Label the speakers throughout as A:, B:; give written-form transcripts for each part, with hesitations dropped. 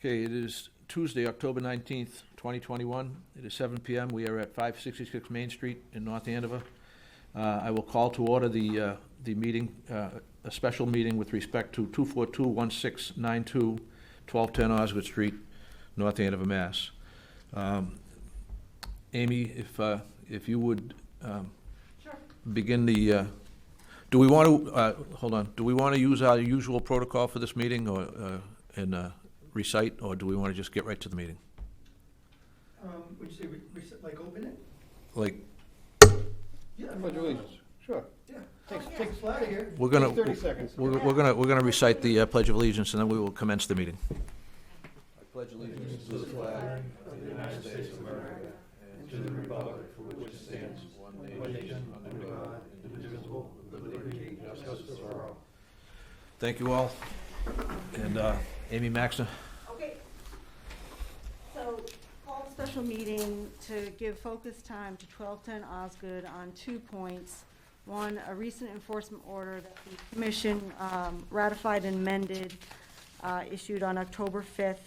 A: Okay, it is Tuesday, October 19th, 2021. It is 7 p.m. We are at 566 Main Street in North Andover. I will call to order the meeting, a special meeting with respect to 242-1692, 1210 Osgood Street, North Andover, Mass. Amy, if you would
B: Sure.
A: begin the, do we want to, hold on, do we want to use our usual protocol for this meeting or and recite, or do we want to just get right to the meeting?
C: Would you say, like, open it?
A: Like,
C: Yeah.
D: Pledge allegiance, sure.
C: Yeah.
B: Yes.
C: Take a slide here.
A: we're gonna,
D: Take 30 seconds.
A: we're gonna recite the Pledge of Allegiance, and then we will commence the meeting. I pledge allegiance to the flag of the United States of America and to the republic for which it stands, one nation, under God, indivisible, with liberty and justice for all. Thank you all. And Amy Maxner.
B: Okay. So, call a special meeting to give focus time to 1210 Osgood on 2 points. One, a recent enforcement order that the Commission ratified and amended, issued on October 5th,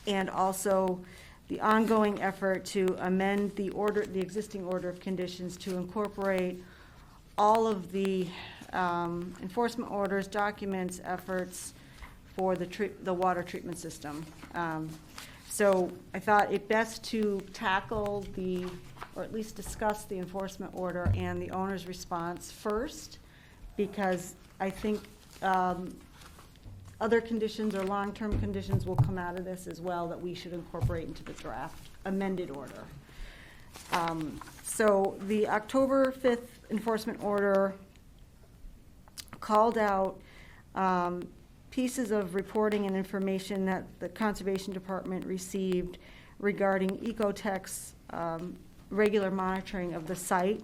B: and also the ongoing effort to amend the existing order of conditions to incorporate all of the enforcement orders, documents, efforts for the water treatment system. So I thought it best to tackle or at least discuss the enforcement order and the owner's response first, because I think other conditions or long-term conditions will come out of this as well that we should incorporate into the draft amended order. So the October 5th enforcement order called out pieces of reporting and information that the Conservation Department received regarding Ecotech's regular monitoring of the site.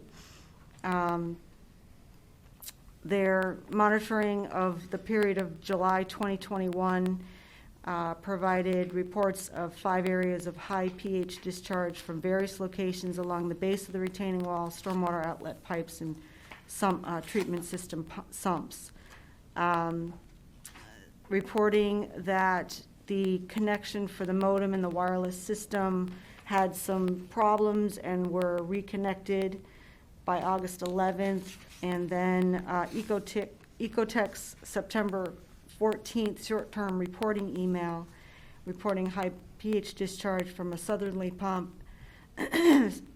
B: Their monitoring of the period of July 2021 provided reports of 5 areas of high pH discharge from various locations along the base of the retaining wall, stormwater outlet pipes, and some treatment system sumps. Reporting that the connection for the modem and the wireless system had some problems and were reconnected by August 11th, and then Ecotech's September 14th short-term reporting email reporting high pH discharge from a southerly pump,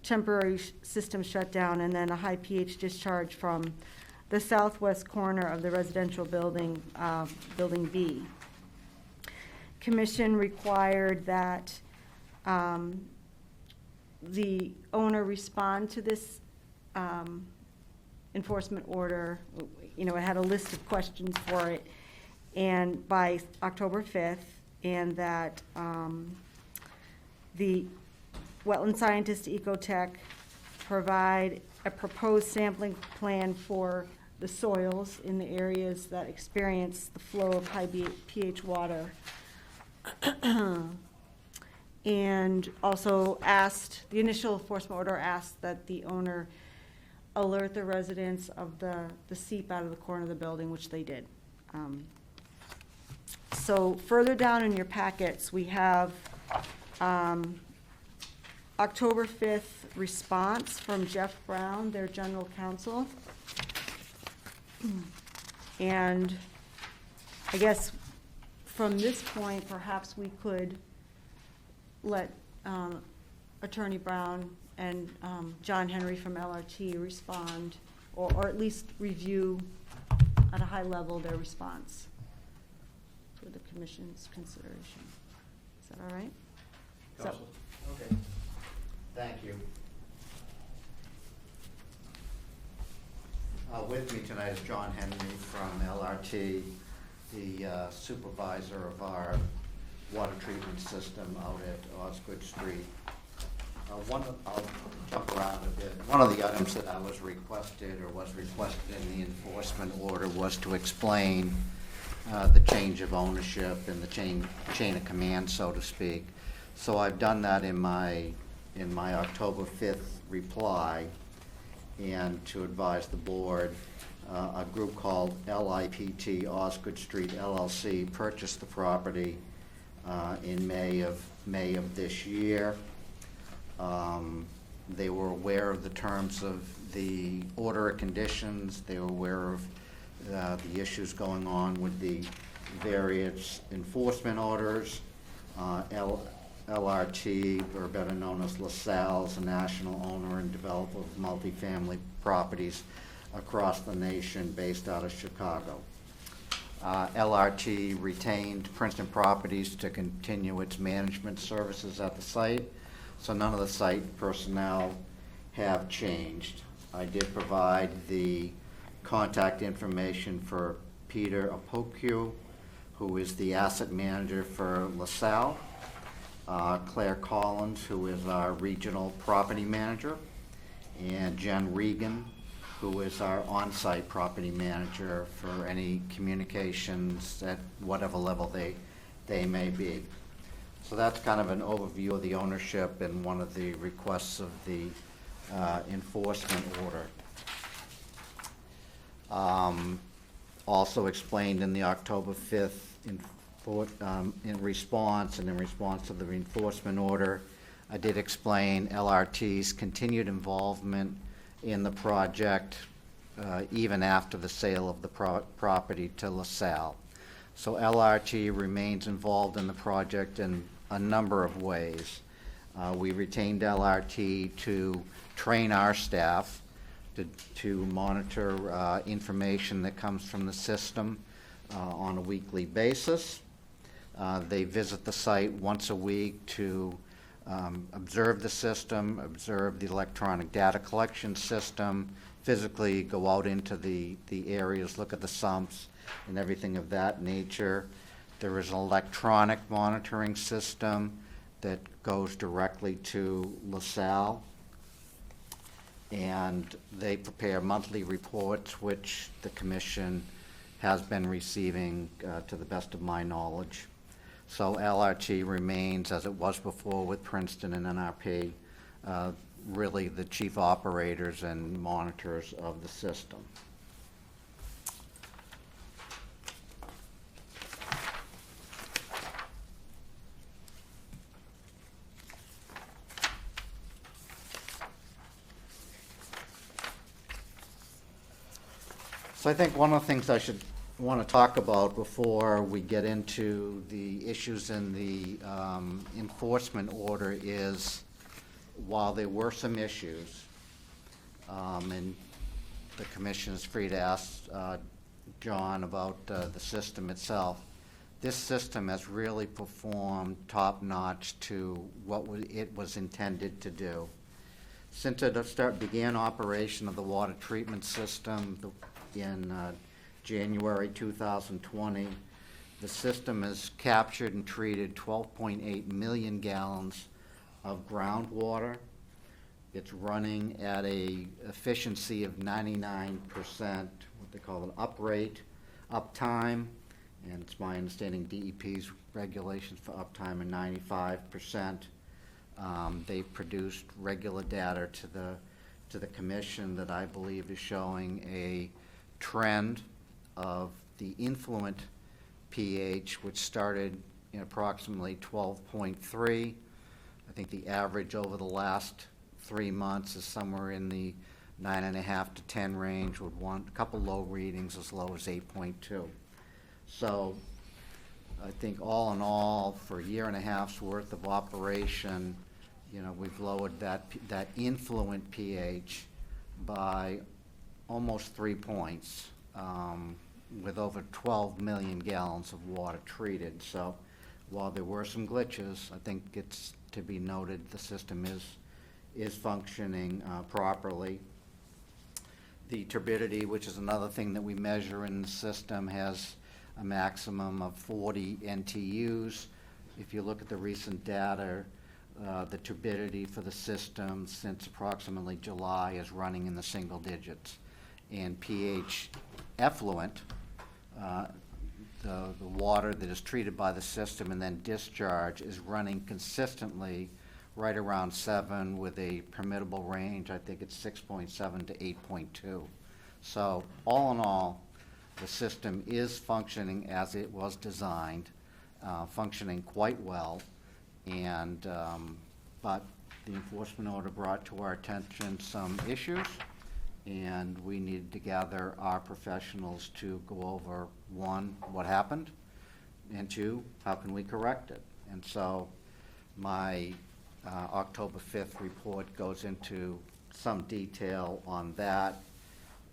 B: temporary system shutdown, and then a high pH discharge from the southwest corner of the residential building, Building B. Commission required that the owner respond to this enforcement order. You know, it had a list of questions for it, and by October 5th, and that the wetland scientist Ecotech provide a proposed sampling plan for the soils in the areas that experience the flow of high pH water. And also the initial enforcement order asked that the owner alert the residents of the seep out of the corner of the building, which they did. So further down in your packets, we have October 5th response from Jeff Brown, their general counsel. And I guess from this point, perhaps we could let Attorney Brown and John Henry from LRT respond, or at least review at a high level their response for the Commission's consideration. Is that all right?
A: Counsel.
E: Okay, thank you. With me tonight is John Henry from LRT, the supervisor of our water treatment system out at Osgood Street. I'll jump around a bit. One of the items that was requested in the enforcement order was to explain the change of ownership and the chain of command, so to speak. So I've done that in my October 5th reply, and to advise the board, a group called LIPT Osgood Street LLC purchased the property in May of this year. They were aware of the terms of the order of conditions. They were aware of the issues going on with the various enforcement orders. LRT, or better known as LaSalle, is a national owner and developer of multifamily properties across the nation based out of Chicago. LRT retained Princeton Properties to continue its management services at the site, so none of the site personnel have changed. I did provide the contact information for Peter Apocchio, who is the asset manager for LaSalle, Claire Collins, who is our regional property manager, and Jen Regan, who is our on-site property manager for any communications at whatever level they may be. So that's kind of an overview of the ownership and one of the requests of the enforcement order. Also explained in the October 5th in response to the enforcement order, I did explain LRT's continued involvement in the project even after the sale of the property to LaSalle. So LRT remains involved in the project in a number of ways. We retained LRT to train our staff to monitor information that comes from the system on a weekly basis. They visit the site once a week to observe the system, observe the electronic data collection system, physically go out into the areas, look at the sumps and everything of that nature. There is an electronic monitoring system that goes directly to LaSalle, and they prepare monthly reports, which the commission has been receiving to the best of my knowledge. So LRT remains, as it was before with Princeton and NRP, really the chief operators and monitors of the system. So I think one of the things I should want to talk about before we get into the issues in the enforcement order is, while there were some issues, and the commission is free to ask John about the system itself, this system has really performed top-notch to what it was intended to do. Since it began operation of the water treatment system in January 2020, the system has captured and treated 12.8 million gallons of groundwater. It's running at a efficiency of 99%, what they call an uptime, and it's my understanding DEP's regulations for uptime are 95%. They've produced regular data to the commission that I believe is showing a trend of the influent pH, which started in approximately 12.3. I think the average over the last 3 months is somewhere in the 9.5 to 10 range, with a couple low readings as low as 8.2. So I think all in all, for a year and a half's worth of operation, we've lowered that influent pH by almost 3 points, with over 12 million gallons of water treated. So while there were some glitches, I think it's to be noted the system is functioning properly. The turbidity, which is another thing that we measure in the system, has a maximum of 40 NTUs. If you look at the recent data, the turbidity for the system since approximately July is running in the single digits. And pH effluent, the water that is treated by the system and then discharge, is running consistently right around 7 with a permittable range. I think it's 6.7 to 8.2. So all in all, the system is functioning as it was designed. functioning quite well, and, but the enforcement order brought to our attention some issues, and we needed to gather our professionals to go over, one, what happened, and two, how can we correct it? And so my October 5th report goes into some detail on that.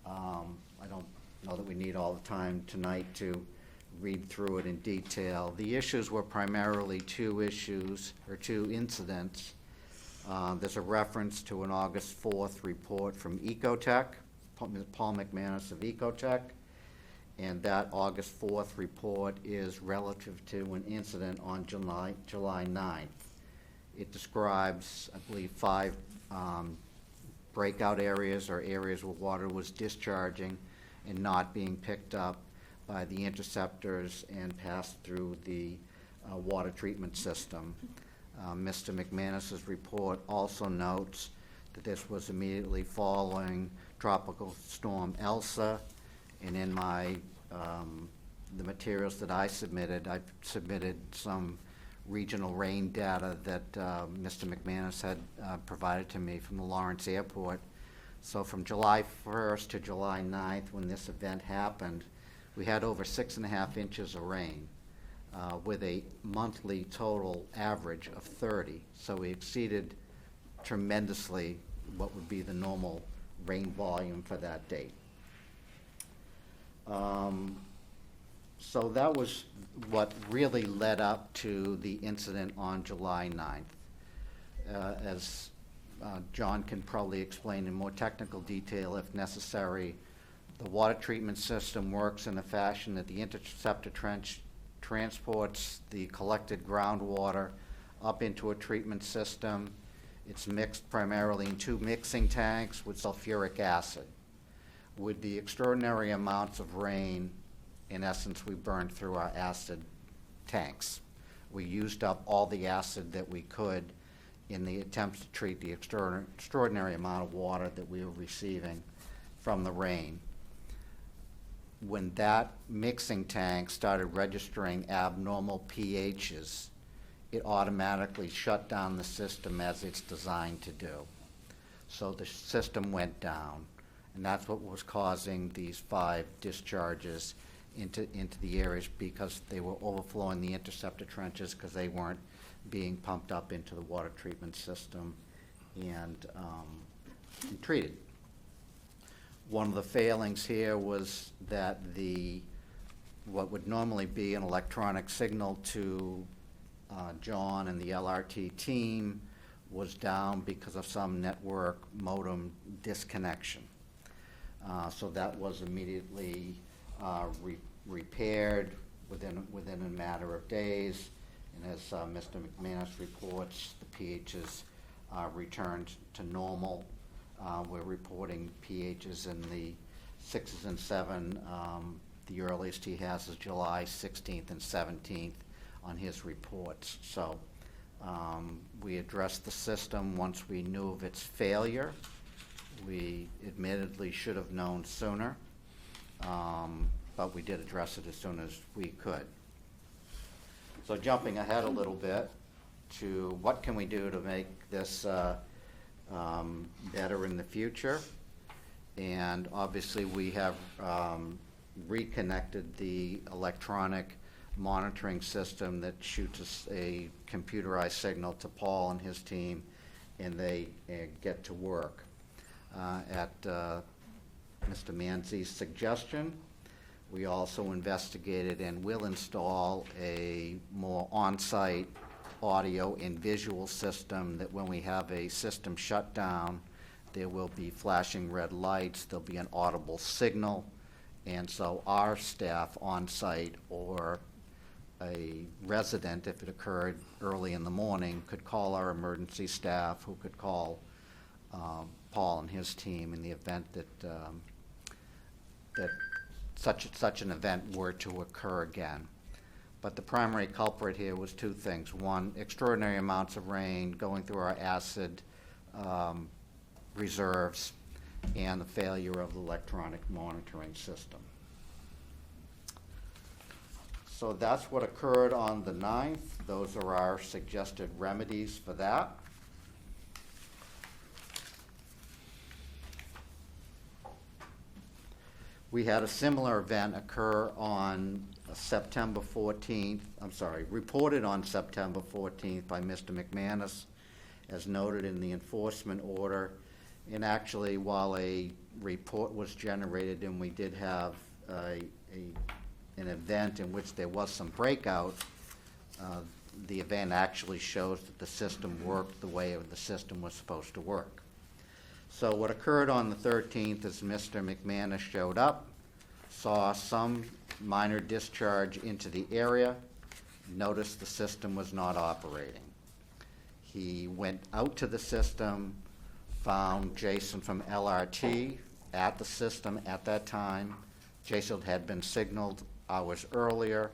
E: I don't know that we need all the time tonight to read through it in detail. The issues were primarily two incidents. There's a reference to an August 4th report from Ecotech, Paul McManus of Ecotech, and that August 4th report is relative to an incident on July 9th. It describes, I believe, 5 breakout areas or areas where water was discharging and not being picked up by the interceptors and passed through the water treatment system. Mr. McManus's report also notes that this was immediately following Tropical Storm Elsa, and in my the materials that I submitted some regional rain data that Mr. McManus had provided to me from the Lawrence Airport. So from July 1st to July 9th, when this event happened, we had over 6.5 inches of rain with a monthly total average of 30. So we exceeded tremendously what would be the normal rain volume for that date. So that was what really led up to the incident on July 9th. As John can probably explain in more technical detail if necessary, the water treatment system works in a fashion that the interceptor trench transports the collected groundwater up into a treatment system. It's mixed primarily in 2 mixing tanks with sulfuric acid. With the extraordinary amounts of rain, in essence, we burned through our acid tanks. We used up all the acid that we could in the attempts to treat the extraordinary amount of water that we were receiving from the rain. When that mixing tank started registering abnormal pHs, it automatically shut down the system as it's designed to do. So the system went down, and that's what was causing these 5 discharges into the areas, because they were overflowing the interceptor trenches because they weren't being pumped up into the water treatment system and treated. One of the failings here was that what would normally be an electronic signal to John and the LRT team was down because of some network modem disconnection. So that was immediately repaired within a matter of days, and as Mr. McManus reports, the pHs returned to normal. We're reporting pHs in the 6s and 7. The earliest he has is July 16th and 17th on his reports. So we addressed the system once we knew of its failure. We admittedly should have known sooner, but we did address it as soon as we could. So jumping ahead a little bit to what can we do to make this better in the future. And obviously we have reconnected the electronic monitoring system that shoots us a computerized signal to Paul and his team, and they get to work. At Mr. Manzi's suggestion, we also investigated and will install a more on-site audio and visual system that when we have a system shut down, there will be flashing red lights, there'll be an audible signal, and so our staff on-site or a resident, if it occurred early in the morning, could call our emergency staff, who could call Paul and his team in the event that such an event were to occur again. But the primary culprit here was 2 things. One, extraordinary amounts of rain going through our acid reserves, and the failure of the electronic monitoring system. So that's what occurred on the 9th. Those are our suggested remedies for that. We had a similar event occur on September 14th, reported on September 14th by Mr. McManus, as noted in the enforcement order. And actually, while a report was generated and we did have an event in which there was some breakout, the event actually shows that the system worked the way the system was supposed to work. So what occurred on the 13th is Mr. McManus showed up, saw some minor discharge into the area, noticed the system was not operating. He went out to the system, found Jason from LRT at the system at that time. Jason had been signaled hours earlier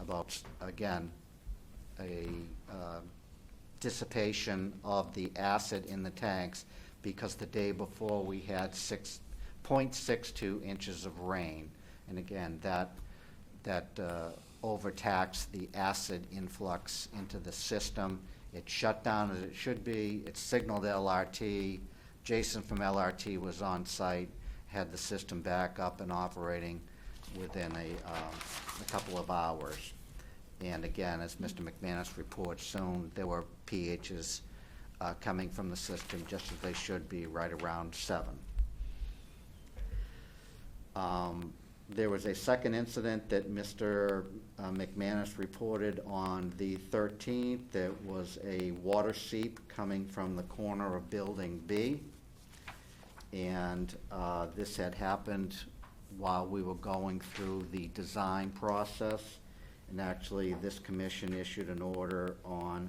E: about, again, a dissipation of the acid in the tanks, because the day before we had 0.62 inches of rain. And again, that overtaxed the acid influx into the system. It shut down as it should be. It signaled LRT. Jason from LRT was on site, had the system back up and operating within a couple of hours. And again, as Mr. McManus reports soon, there were pHs coming from the system just as they should be, right around 7. There was a second incident that Mr. McManus reported on the 13th. There was a water seep coming from the corner of Building B. And this had happened while we were going through the design process. And actually, this commission issued an order on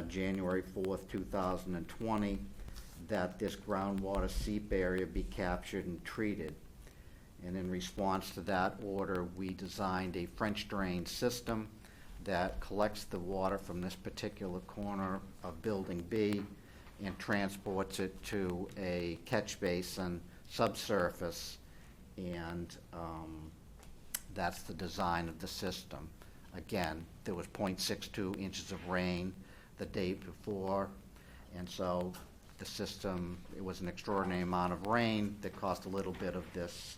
E: January 4th, 2020, that this groundwater seep area be captured and treated. And in response to that order, we designed a French drain system that collects the water from this particular corner of Building B and transports it to a catch basin subsurface, and that's the design of the system. Again, there was 0.62 inches of rain the day before, and so the system, it was an extraordinary amount of rain that caused a little bit of this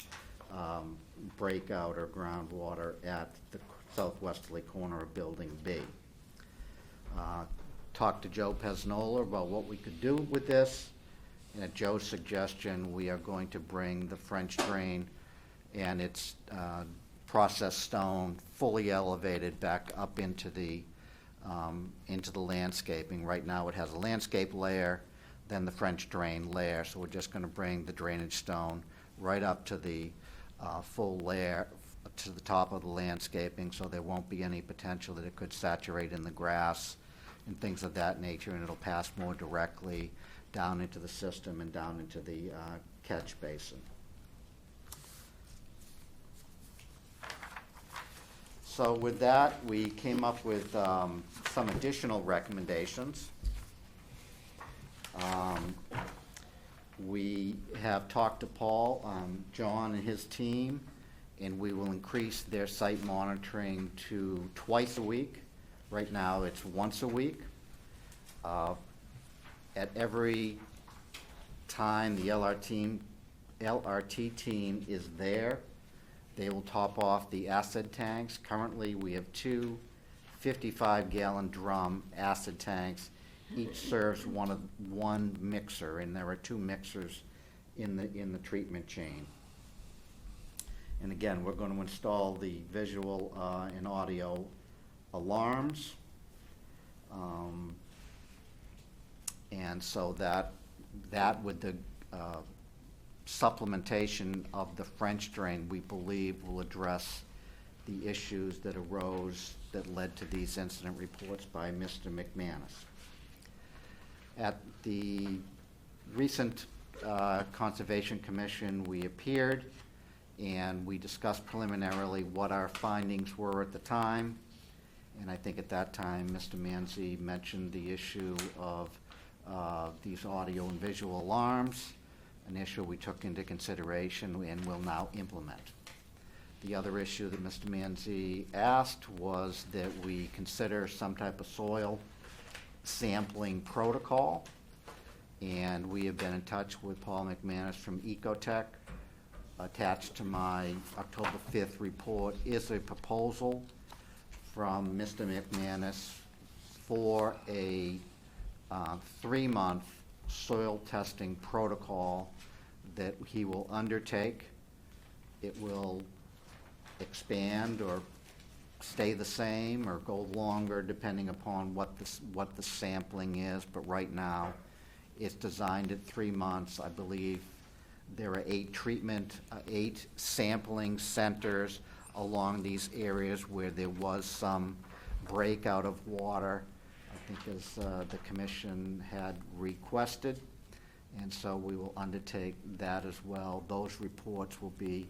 E: breakout or groundwater at the southwesterly corner of Building B. Talked to Joe Pesnola about what we could do with this, and at Joe's suggestion, we are going to bring the French drain and its processed stone fully elevated back up into the landscaping. Right now it has a landscape layer, then the French drain layer, so we're just going to bring the drainage stone right up to the full layer, to the top of the landscaping, so there won't be any potential that it could saturate in the grass and things of that nature, and it'll pass more directly down into the system and down into the catch basin. So with that, we came up with some additional recommendations. We have talked to Paul, John and his team, and we will increase their site monitoring to twice a week. Right now, it's once a week. At every time the LRT team is there, they will top off the acid tanks. Currently, we have two 55-gallon drum acid tanks. Each serves one mixer, and there are 2 mixers in the treatment chain. And again, we're going to install the visual and audio alarms, and so that with the supplementation of the French drain, we believe will address the issues that arose that led to these incident reports by Mr. McManus. At the recent Conservation Commission, we appeared and we discussed preliminarily what our findings were at the time. And I think at that time, Mr. Manzi mentioned the issue of these audio and visual alarms, an issue we took into consideration and will now implement. The other issue that Mr. Manzi asked was that we consider some type of soil sampling protocol. And we have been in touch with Paul McManus from Ecotech. Attached to my October 5th report is a proposal from Mr. McManus for a 3-month soil testing protocol that he will undertake. It will expand or stay the same or go longer depending upon what the sampling is, but right now it's designed at 3 months. I believe there are 8 sampling centers along these areas where there was some breakout of water, I think as the commission had requested. And so we will undertake that as well. Those reports will be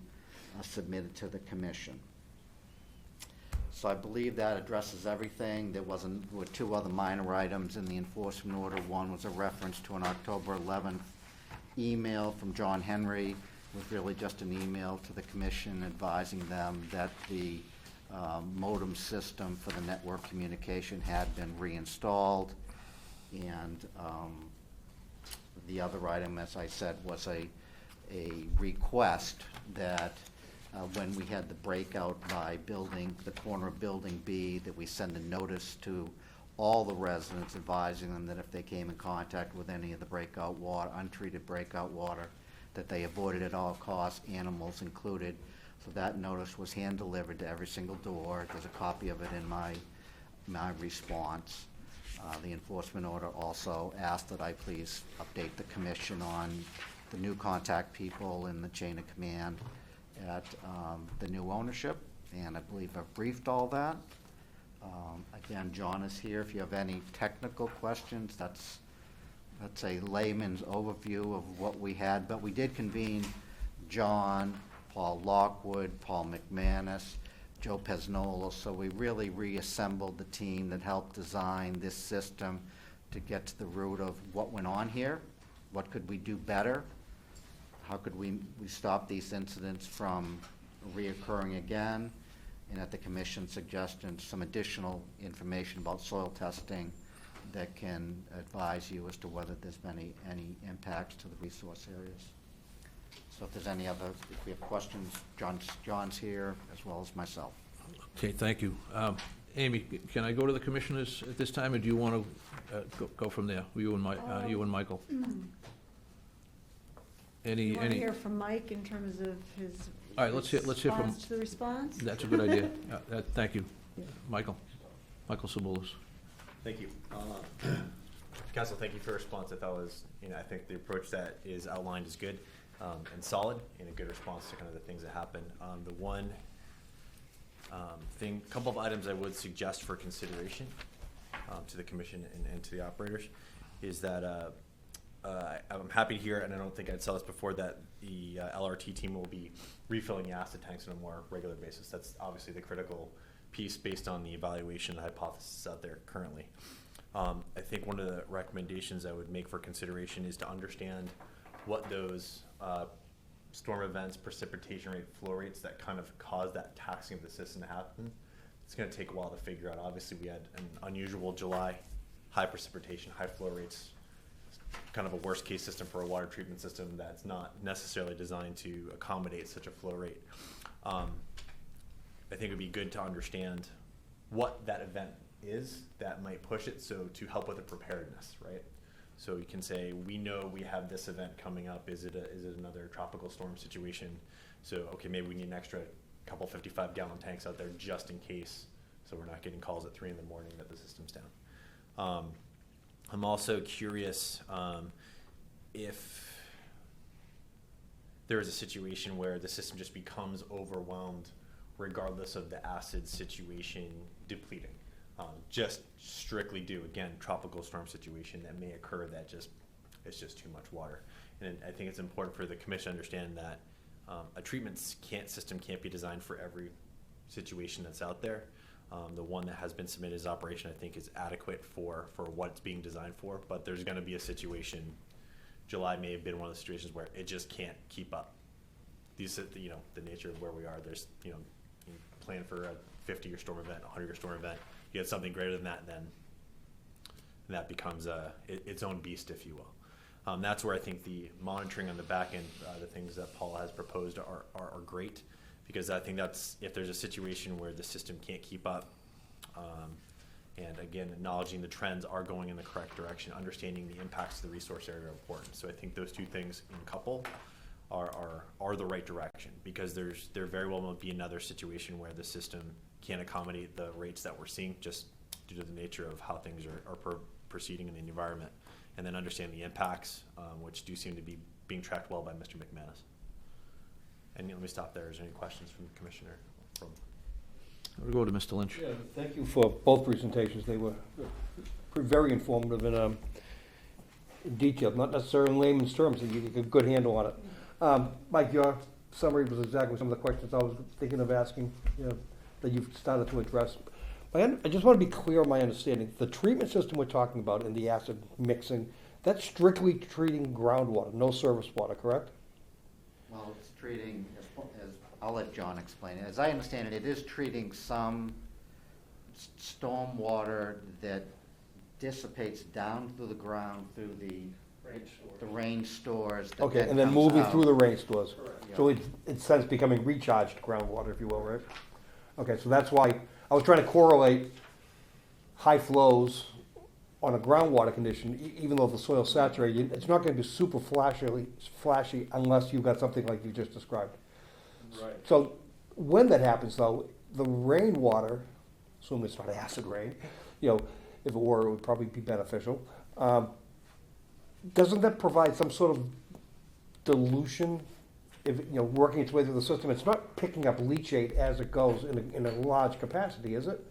E: submitted to the commission. So I believe that addresses everything. There were 2 other minor items in the enforcement order. One was a reference to an October 11th email from John Henry. It was really just an email to the commission advising them that the modem system for the network communication had been reinstalled. And the other item, as I said, was a request that when we had the breakout by the corner of Building B, that we send a notice to all the residents advising them that if they came in contact with any of the breakout water, untreated breakout water, that they avoided at all costs, animals included. So that notice was hand-delivered to every single door. There's a copy of it in my response. The enforcement order also asked that I please update the commission on the new contact people in the chain of command at the new ownership, and I believe I've briefed all that. Again, John is here if you have any technical questions. That's a layman's overview of what we had, but we did convene John, Paul Lockwood, Paul McManus, Joe Pesnola, so we really reassembled the team that helped design this system to get to the root of what went on here, what could we do better, how could we stop these incidents from reoccurring again, and at the commission's suggestion, some additional information about soil testing that can advise you as to whether there's been any impacts to the resource areas. So if there's any other, if we have questions, John's here as well as myself.
A: Okay, thank you. Amy, can I go to the commissioners at this time, or do you want to go from there? You and Michael.
B: You want to hear from Mike in terms of his
A: All right, let's hear from.
B: response to the response?
A: That's a good idea. Thank you, Michael Saboulos.
D: Thank you. Council, thank you for your response. I thought was, I think the approach that is outlined is good and solid, and a good response to kind of the things that happen. The one couple of items I would suggest for consideration to the commission and to the operators is that I'm happy to hear, and I don't think I'd saw this before, that the LRT team will be refilling the acid tanks on a more regular basis. That's obviously the critical piece based on the evaluation hypothesis out there currently. I think one of the recommendations I would make for consideration is to understand what those storm events, precipitation rate, flow rates that kind of cause that taxing of the system to happen. It's going to take a while to figure out. Obviously, we had an unusual July, high precipitation, high flow rates, kind of a worst case system for a water treatment system that's not necessarily designed to accommodate such a flow rate. I think it would be good to understand what that event is that might push it, so to help with the preparedness, right? So you can say, we know we have this event coming up. Is it another tropical storm situation? So, okay, maybe we need an extra couple 55-gallon tanks out there just in case, so we're not getting calls at 3 in the morning that the system's down. I'm also curious if there is a situation where the system just becomes overwhelmed regardless of the acid situation depleting. Just strictly due, again, tropical storm situation that may occur that it's just too much water. And I think it's important for the commission to understand that a treatment system can't be designed for every situation that's out there. The one that has been submitted as operation, I think, is adequate for what it's being designed for, but there's going to be a situation. July may have been one of the situations where it just can't keep up. These, the nature of where we are, there's, plan for a 50-year storm event, a 100-year storm event. You get something greater than that, and then that becomes its own beast, if you will. That's where I think the monitoring on the back end, the things that Paul has proposed are great, because I think that's, if there's a situation where the system can't keep up, and again, acknowledging the trends are going in the correct direction, understanding the impacts to the resource area are important. So I think those two things in couple are the right direction, because there very well might be another situation where the system can't accommodate the rates that we're seeing just due to the nature of how things are proceeding in the environment, and then understand the impacts, which do seem to be being tracked well by Mr. McManus. And let me stop there. Is there any questions from the Commissioner?
A: We'll go to Mr. Lynch.
F: Yeah, thank you for both presentations. They were very informative and detailed, not necessarily in layman's terms, and you get a good handle on it. Mike, your summary was exactly some of the questions I was thinking of asking, that you've started to address. I just want to be clear on my understanding. The treatment system we're talking about and the acid mixing, that's strictly treating groundwater, no surface water, correct?
E: Well, it's treating, as I'll let John explain it. As I understand it, it is treating some storm water that dissipates down through the ground through the rain stores. That
F: Okay, and then moving through the rain stores.
E: Yeah.
F: So it's in a sense becoming recharged groundwater, if you will, right? Okay, so that's why I was trying to correlate high flows on a groundwater condition, even though the soil's saturated. It's not going to be super flashy unless you've got something like you just described.
D: Right.
F: So when that happens, though, the rainwater, assume it's not acid rain, if it were, it would probably be beneficial. Doesn't that provide some sort of dilution? If working its way through the system, it's not picking up leachate as it goes in a large capacity, is it?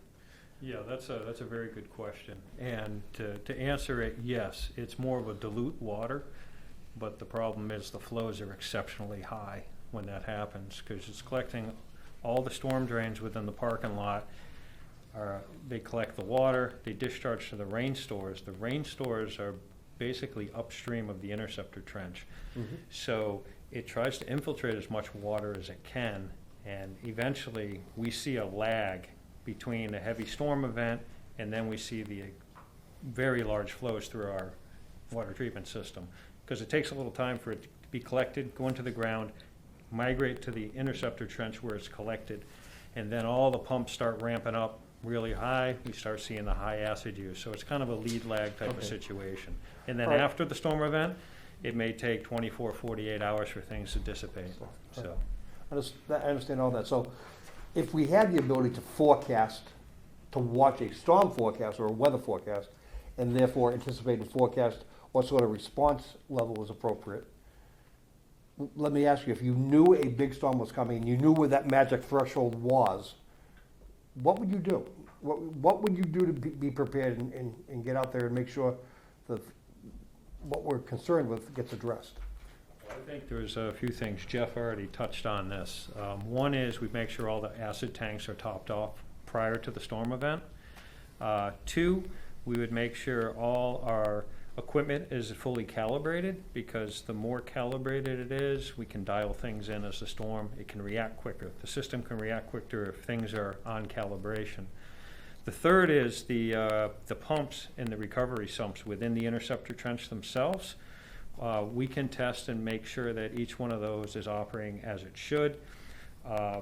G: Yeah, that's a very good question. And to answer it, yes, it's more of a dilute water, but the problem is the flows are exceptionally high when that happens, because it's collecting all the storm drains within the parking lot. They collect the water, they discharge to the rain stores. The rain stores are basically upstream of the interceptor trench.
F: Mm-hmm.
G: So it tries to infiltrate as much water as it can, and eventually we see a lag between a heavy storm event and then we see the very large flows through our water treatment system, because it takes a little time for it to be collected, go into the ground, migrate to the interceptor trench where it's collected, and then all the pumps start ramping up really high. We start seeing the high acid use. So it's kind of a lead lag type of situation. And then
F: All right.
G: after the storm event, it may take 24, 48 hours for things to dissipate. So
F: I understand all that. So if we had the ability to forecast, to watch a storm forecast or a weather forecast, and therefore anticipate and forecast what sort of response level is appropriate, let me ask you, if you knew a big storm was coming and you knew where that magic threshold was, what would you do? What would you do to be prepared and get out there and make sure that what we're concerned with gets addressed?
G: I think there's a few things. Jeff already touched on this. One is we make sure all the acid tanks are topped off prior to the storm event. Two, we would make sure all our equipment is fully calibrated, because the more calibrated it is, we can dial things in as a storm. It can react quicker. The system can react quicker if things are on calibration. The third is the pumps and the recovery sumps within the interceptor trench themselves. We can test and make sure that each one of those is operating as it should.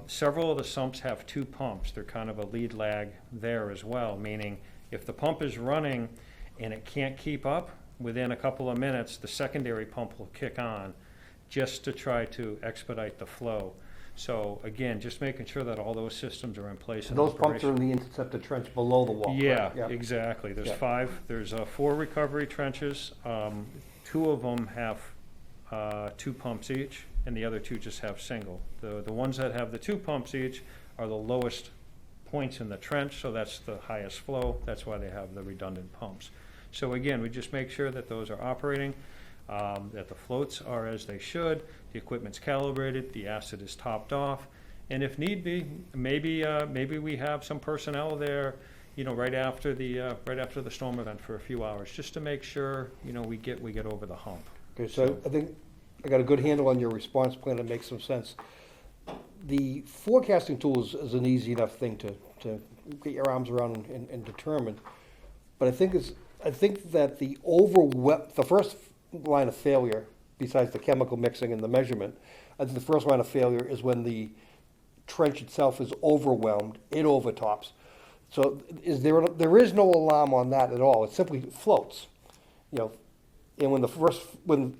G: Several of the sumps have two pumps. They're kind of a lead lag there as well, meaning if the pump is running and it can't keep up, within a couple of minutes, the secondary pump will kick on just to try to expedite the flow. So again, just making sure that all those systems are in place.
F: And those pumps are in the interceptor trench below the wall.
G: Yeah,
F: correct?
G: exactly. There's
F: Yeah.
G: there's 4 recovery trenches. 2 of them have 2 pumps each, and the other 2 just have single. The ones that have the 2 pumps each are the lowest points in the trench, so that's the highest flow. That's why they have the redundant pumps. So again, we just make sure that those are operating, that the floats are as they should, the equipment's calibrated, the acid is topped off, and if need be, maybe we have some personnel there, right after the storm event for a few hours, just to make sure, we get over the hump.
F: Okay, so I think I got a good handle on your response plan. It makes some sense. the forecasting tool is an easy enough thing to get your arms around and determine. But I think that the first line of failure, besides the chemical mixing and the measurement, I think the first line of failure is when the trench itself is overwhelmed, it overtops. So there is no alarm on that at all. It simply floats, you know. And when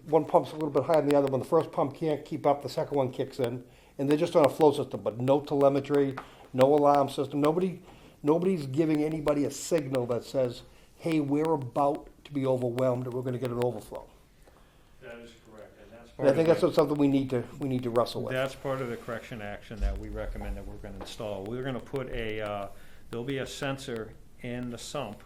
F: one pump's a little bit higher than the other, when the first pump can't keep up, the second one kicks in, and they're just on a flow system, but no telemetry, no alarm system. Nobody's giving anybody a signal that says, hey, we're about to be overwhelmed and we're gonna get an overflow.
G: That is correct, and that's
F: And
G: part
F: I think
G: of
F: that's something we need to wrestle with.
G: That's part of the correction action that we recommend that we're gonna install. We're gonna put there'll be a sensor in the sump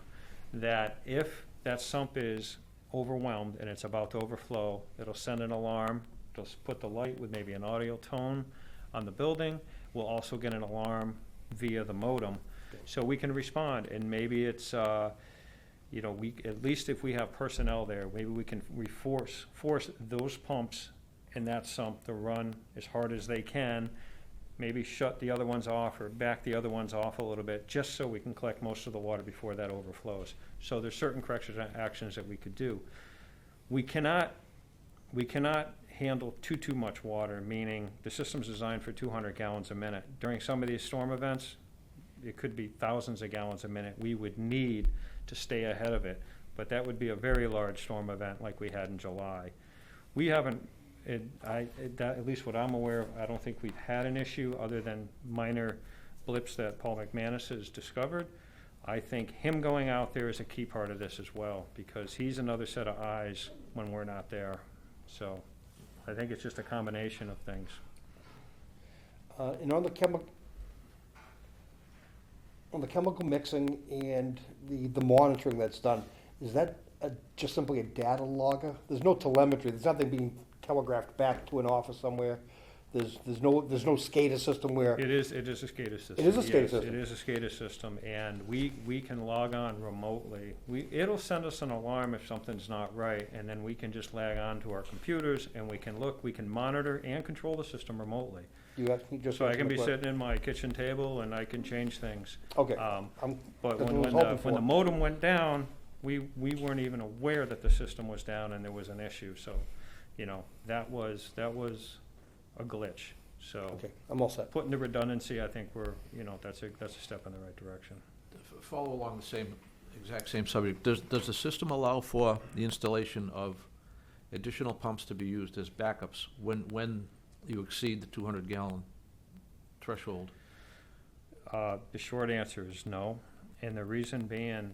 G: that if that sump is overwhelmed and it's about to overflow, it'll send an alarm. It'll put the light with maybe an audio tone on the building. We'll also get an alarm via the modem, so we can respond. And maybe it's, you know, at least if we have personnel there, maybe we can force those pumps in that sump to run as hard as they can. Maybe shut the other ones off or back the other ones off a little bit, just so we can collect most of the water before that overflows. So there's certain correction actions that we could do. We cannot handle too much water, meaning the system's designed for 200 gallons a minute. During some of these storm events, it could be thousands of gallons a minute. We would need to stay ahead of it, but that would be a very large storm event like we had in July. We haven't, at least what I'm aware of, I don't think we've had an issue other than minor blips that Paul McManus has discovered. I think him going out there is a key part of this as well, because he's another set of eyes when we're not there. So I think it's just a combination of things.
F: And on the chemical mixing and the monitoring that's done, is that just simply a data logger? There's no telemetry. There's nothing being telegraphed back to an office somewhere. There's no SCADA system where
G: It is a SCADA system.
F: It is a SCADA
G: Yes,
F: system.
G: It is a SCADA system, and we can log on remotely. It'll send us an alarm if something's not right, and then we can just log on to our computers and we can look, we can monitor and control the system remotely. So I can be sitting in my kitchen table and I can change things.
F: Okay.
G: But
F: that's what I was
G: when
F: hoping
G: the
F: for.
G: modem went down, we weren't even aware that the system was down and there was an issue. So, you know, that was a glitch. So
F: Okay, I'm all set.
G: putting the redundancy, I think that's a step in the right direction.
A: Follow along the exact same subject. Does the system allow for the installation of additional pumps to be used as backups when you exceed the 200-gallon threshold?
G: The short answer is no. And the reason being,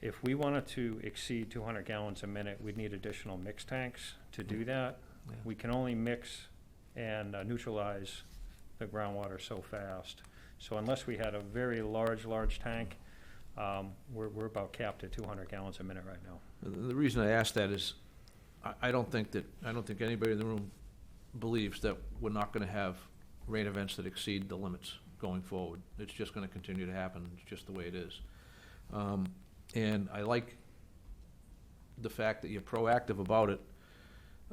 G: if we wanted to exceed 200 gallons a minute, we'd need additional mix tanks to do that.
A: Yeah.
G: We can only mix and neutralize the groundwater so fast. So unless we had a very large tank, we're about capped at 200 gallons a minute right now.
A: The reason I ask that is I don't think anybody in the room believes that we're not going to have rain events that exceed the limits going forward. It's just going to continue to happen. It's just the way it is. And I like the fact that you're proactive about it.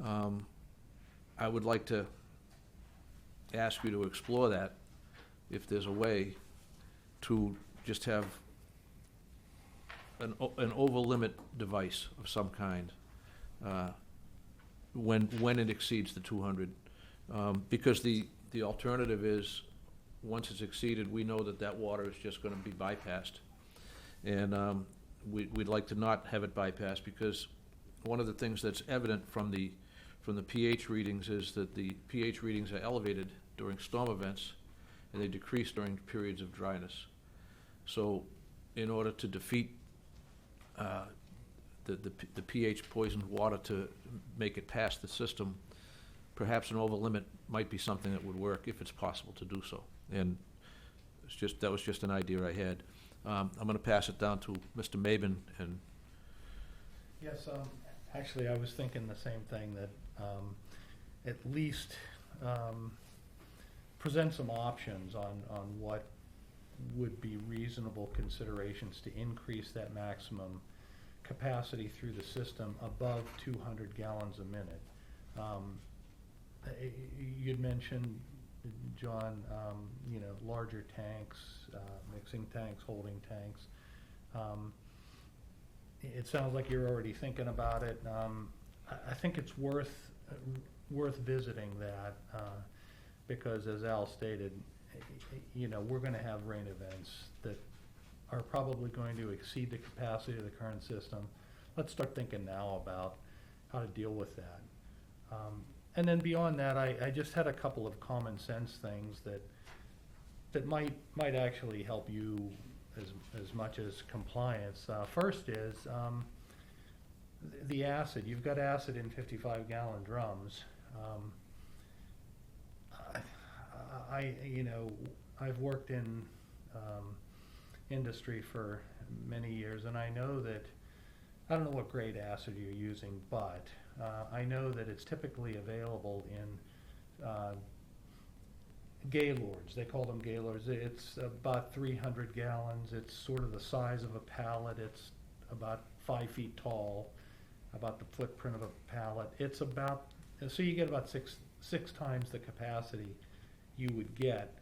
A: I would like to ask you to explore that, if there's a way to just have an over-limit device of some kind when it exceeds the 200. Because the alternative is, once it's exceeded, we know that water is just going to be bypassed. And we'd like to not have it bypassed, because one of the things that's evident from the pH readings is that the pH readings are elevated during storm events and they decrease during periods of dryness. So in order to defeat the pH poisoned water to make it past the system, perhaps an over limit might be something that would work if it's possible to do so. And that was just an idea I had. I'm going to pass it down to Mr. Mabin. And
C: Yes, actually, I was thinking the same thing, that at least present some options on what would be reasonable considerations to increase that maximum capacity through the system above 200 gallons a minute. You'd mentioned John, larger tanks, mixing tanks, holding tanks. It sounds like you're already thinking about it. I think it's worth visiting that, because as Al stated, we're gonna have rain events that are probably going to exceed the capacity of the current system. Let's start thinking now about how to deal with that. And then beyond that, I just had a couple of common sense things that might actually help you as much as compliance. First is the acid. You've got acid in 55-gallon drums. I've worked in industry for many years, and I know that, I don't know what grade acid you're using, but I know that it's typically available in Gaylords. They call them Gaylords. It's about 300 gallons. It's sort of the size of a pallet. It's about 5 feet tall, about the footprint of a pallet. It's about, so you get about six times the capacity you would get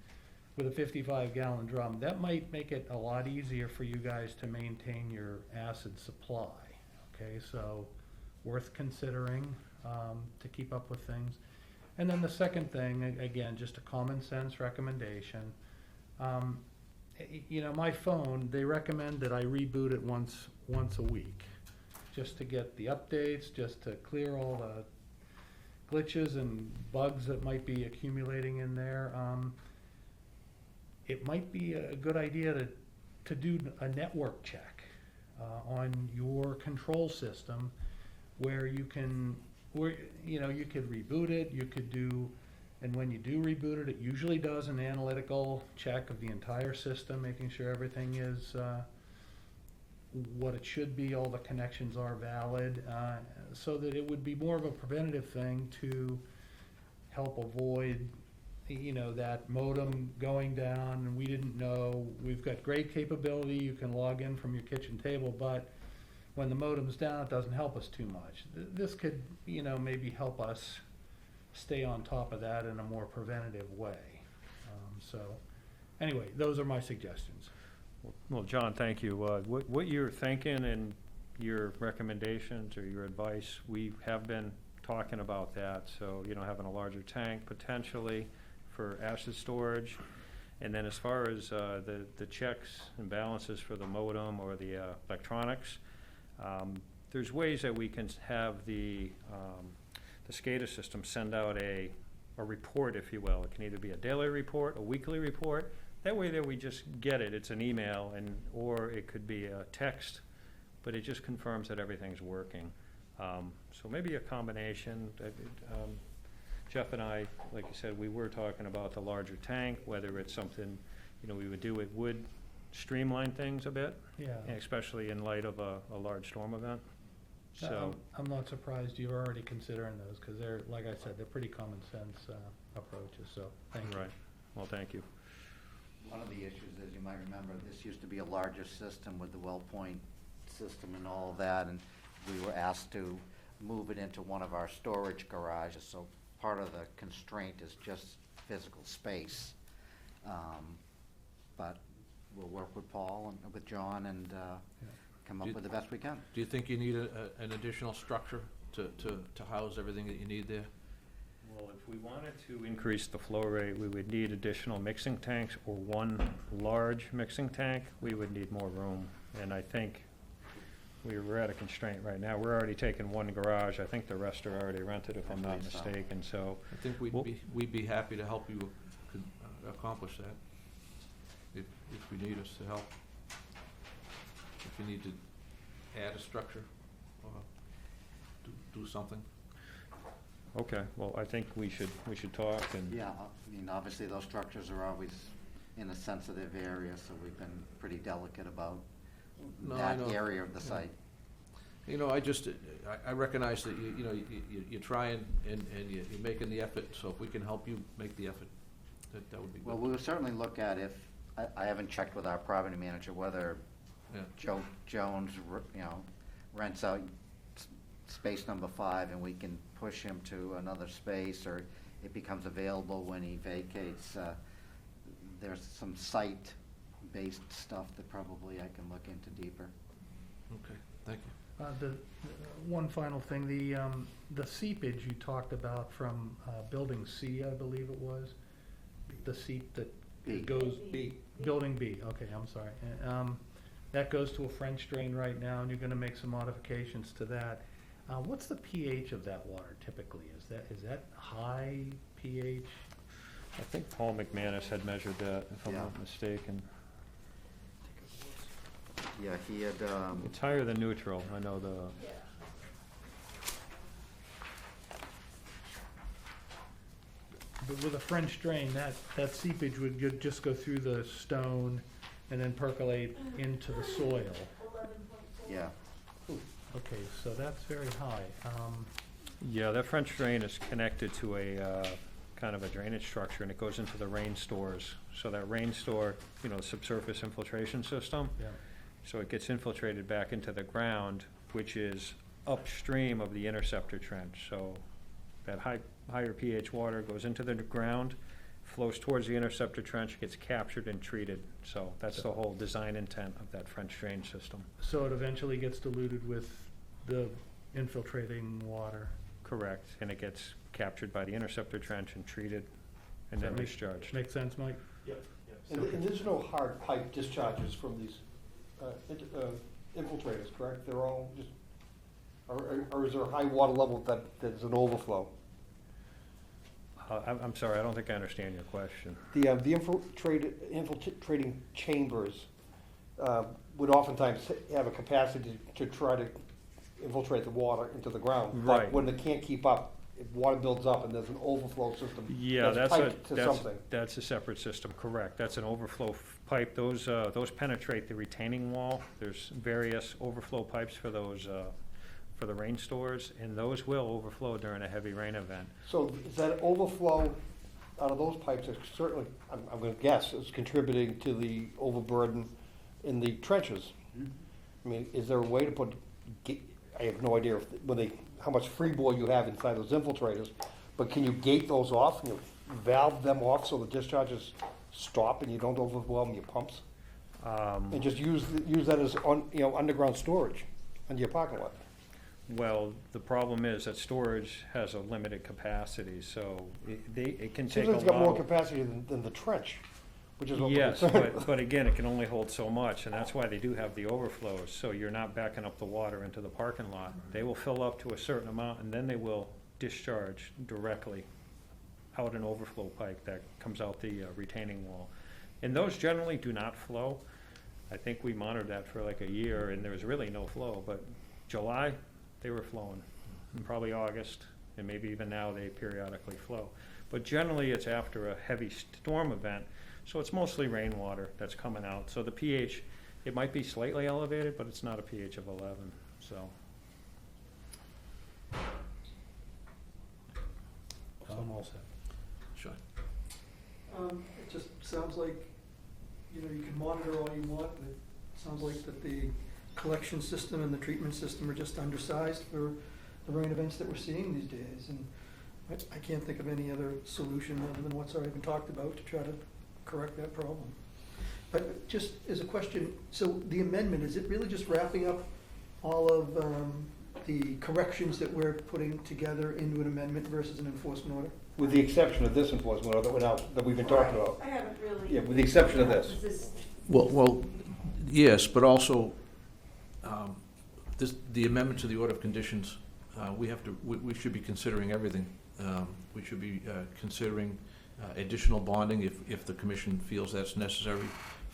C: with a 55-gallon drum. That might make it a lot easier for you guys to maintain your acid supply. Okay, so worth considering to keep up with things. And then the second thing, again, just a common sense recommendation. My phone, they recommend that I reboot it once a week, just to get the updates, just to clear all the glitches and bugs that might be accumulating in there. It might be a good idea to do a network check on your control system, where you could reboot it. You could do, and when you do reboot it, it usually does an analytical check of the entire system, making sure everything is what it should be, all the connections are valid, so that it would be more of a preventative thing to help avoid that modem going down, and we didn't know. We've got great capability. You can log in from your kitchen table, but when the modem's down, it doesn't help us too much. This could, maybe help us stay on top of that in a more preventative way. So, anyway, those are my suggestions.
G: Well, John, thank you. What you're thinking and your recommendations or your advice, we have been talking about that. So, having a larger tank potentially for acid storage. And then as far as the checks and balances for the modem or the electronics, there's ways that we can have the SCADA system send out a report, if you will. It can either be a daily report, a weekly report. That way we just get it. It's an email, or it could be a text, but it just confirms that everything's working. So maybe a combination. Jeff and I, like you said, we were talking about the larger tank, whether it's something we would do. It would streamline things a bit,
C: Yeah.
G: especially in light of a large storm event. So
C: I'm not surprised you're already considering those, because they're, like I said, they're pretty common sense approaches. So thank you.
G: Right. Well, thank you.
E: One of the issues, as you might remember, this used to be a larger system with the WellPoint system and all of that, and we were asked to move it into one of our storage garages. So part of the constraint is just physical space. But we'll work with Paul and with John and come up with the best we can.
A: Do you think you need an additional structure to house everything that you need there?
G: Well, if we wanted to increase the flow rate, we would need additional mixing tanks or one large mixing tank. We would need more room, and I think we're at a constraint right now. We're already taking one garage. I think the rest are already rented, if I'm not mistaken. So
A: I think we'd be happy to help you accomplish that if you need us to help. If you need to add a structure or do something.
G: okay, well, I think we should talk and.
E: Yeah, I mean, obviously those structures are always in a sensitive area, so we've been pretty delicate about that area of the site.
A: I recognize that you're trying and you're making the effort, so if we can help you make the effort, that would be good.
E: Well, we will certainly look at if, I haven't checked with our property manager whether Joe Jones, rents out space number 5 and we can push him to another space, or it becomes available when he vacates. There's some site-based stuff that probably I can look into deeper.
A: Okay, thank you.
C: The one final thing, the seepage you talked about from Building C, I believe it was, the seep that
E: B.
C: goes, Building B, okay, I'm sorry. That goes to a French drain right now, and you're gonna make some modifications to that. What's the pH of that water typically? Is that high pH?
G: I think Paul McManus had measured that, if I'm
E: Yeah.
G: not mistaken.
E: Yeah, he had,
G: It's higher than neutral, I know the,
C: But with a French drain, that seepage would just go through the stone and then percolate into the soil.
E: yeah,
C: Okay, so that's very high.
G: yeah, that French drain is connected to a, kind of a drainage structure, and it goes into the rain stores. So that rain store, you know, subsurface infiltration system,
C: Yeah.
G: so it gets infiltrated back into the ground, which is upstream of the interceptor trench. So that higher pH water goes into the ground, flows towards the interceptor trench, gets captured and treated. So that's the whole design intent of that French drain system.
C: So it eventually gets diluted with the infiltrating water.
G: Correct, and it gets captured by the interceptor trench and treated and
C: Does
G: then
C: that make-
G: discharged.
C: Make sense, Mike?
F: And there's no hard pipe discharges from these infiltrators, correct? They're all just, or is there a high water level that there's an overflow?
G: I'm sorry, I don't think I understand your question.
F: The infiltrating chambers would oftentimes have a capacity to try to infiltrate the water into the ground.
G: Right.
F: But when they can't keep up, if water builds up and there's an overflow system
G: Yeah,
F: that's piped to something.
G: that's a separate system, correct. That's an overflow pipe. Those penetrate the retaining wall. There's various overflow pipes for those, for the rain stores, and those will overflow during a heavy rain event.
F: So is that overflow out of those pipes is certainly, I'm gonna guess, is contributing to the overburden in the trenches? I mean, is there a way to put, I have no idea how much freeboard you have inside those infiltrators, but can you gate those off, and you valve them off so the discharges stop and you don't overwhelm your pumps? And just use that as underground storage under your parking lot?
G: Well, the problem is that storage has a limited capacity, so it can take
F: Seems
G: a
F: like it's got more
G: lot.
F: capacity than the trench, which is what we're
G: Yes,
F: concerned with.
G: but again, it can only hold so much, and that's why they do have the overflows, so you're not backing up the water into the parking lot. They will fill up to a certain amount, and then they will discharge directly out an overflow pipe that comes out the retaining wall. And those generally do not flow. I think we monitored that for like a year, and there was really no flow, but July, they were flowing, and probably August, and maybe even now they periodically flow. But generally, it's after a heavy storm event, so it's mostly rainwater that's coming out. So the pH, it might be slightly elevated, but it's not a pH of 11, so.
C: I'm all set.
A: Sure.
H: It just sounds like, you can monitor all you want, but it sounds like that the collection system and the treatment system are just undersized for the rain events that we're seeing these days. And I can't think of any other solution other than what's already been talked about to try to correct that problem. But just as a question, so the amendment, is it really just wrapping up all of the corrections that we're putting together into an amendment versus an enforcement order?
F: With the exception of this enforcement order that we've been talking about.
B: I haven't really.
F: Yeah, with the exception of this.
A: Well, yes, but also, the amendment to the order of conditions, we should be considering everything. We should be considering additional bonding if the commission feels that's necessary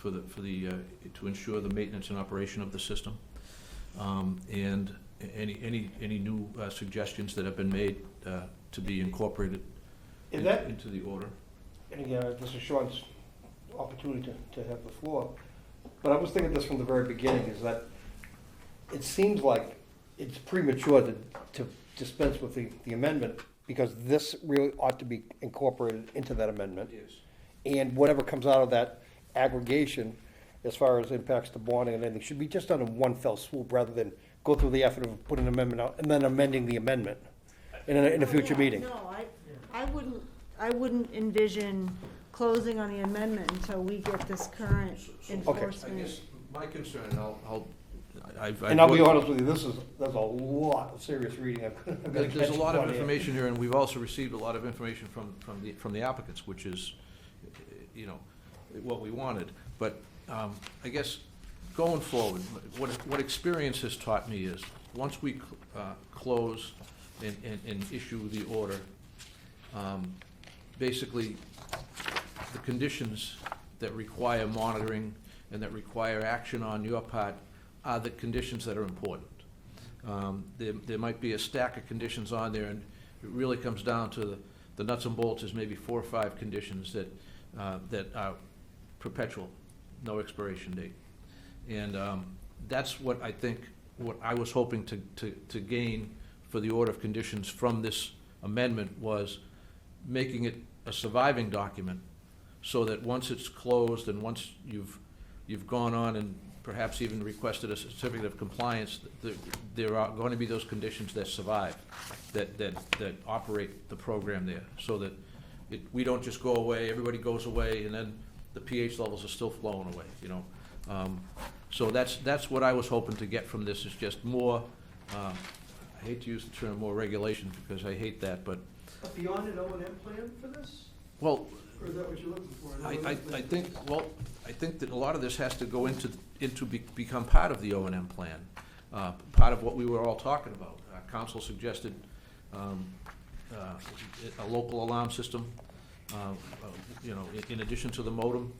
A: to ensure the maintenance and operation of the system. And any new suggestions that have been made to be incorporated into the order.
F: And again, this is Sean's opportunity to have the floor, but I was thinking this from the very beginning, is that it seems like it's premature to dispense with the amendment, because this really ought to be incorporated into that amendment.
A: Yes.
F: And whatever comes out of that aggregation, as far as impacts to bonding and anything, should be just done in one fell swoop, rather than go through the effort of putting an amendment out and then amending the amendment in a future meeting.
B: No, I wouldn't I wouldn't envision closing on the amendment until we get this current
A: So,
B: enforcement.
A: I guess my concern, and I've
F: And I'll be
A: worked-
F: honest with you, there's a lot of serious reading I've got to
A: There's a lot of
F: catch up on here.
A: information here, and we've also received a lot of information from the applicants, which is, you know, what we wanted. But I guess going forward, what experience has taught me is, once we close and issue the order, basically, the conditions that require monitoring and that require action on your part are the conditions that are important. There might be a stack of conditions on there, and it really comes down to the nuts and bolts is maybe 4 or 5 conditions that are perpetual, no expiration date. And that's what I think, what I was hoping to gain for the order of conditions from this amendment was making it a surviving document, so that once it's closed and once you've gone on and perhaps even requested a certificate of compliance, there are going to be those conditions that survive, that operate the program there, so that we don't just go away, everybody goes away, and then the pH levels are still flowing away, you know. So that's what I was hoping to get from this, is just more, I hate to use the term more regulation, because I hate that, but,
H: Beyond an O&M plan for this,
A: well,
H: or is that what you're looking for? an
A: I
H: O&M plan?
A: think that a lot of this has to go into become part of the O&M plan, part of what we were all talking about. Council suggested a local alarm system, you know, in addition to the modem.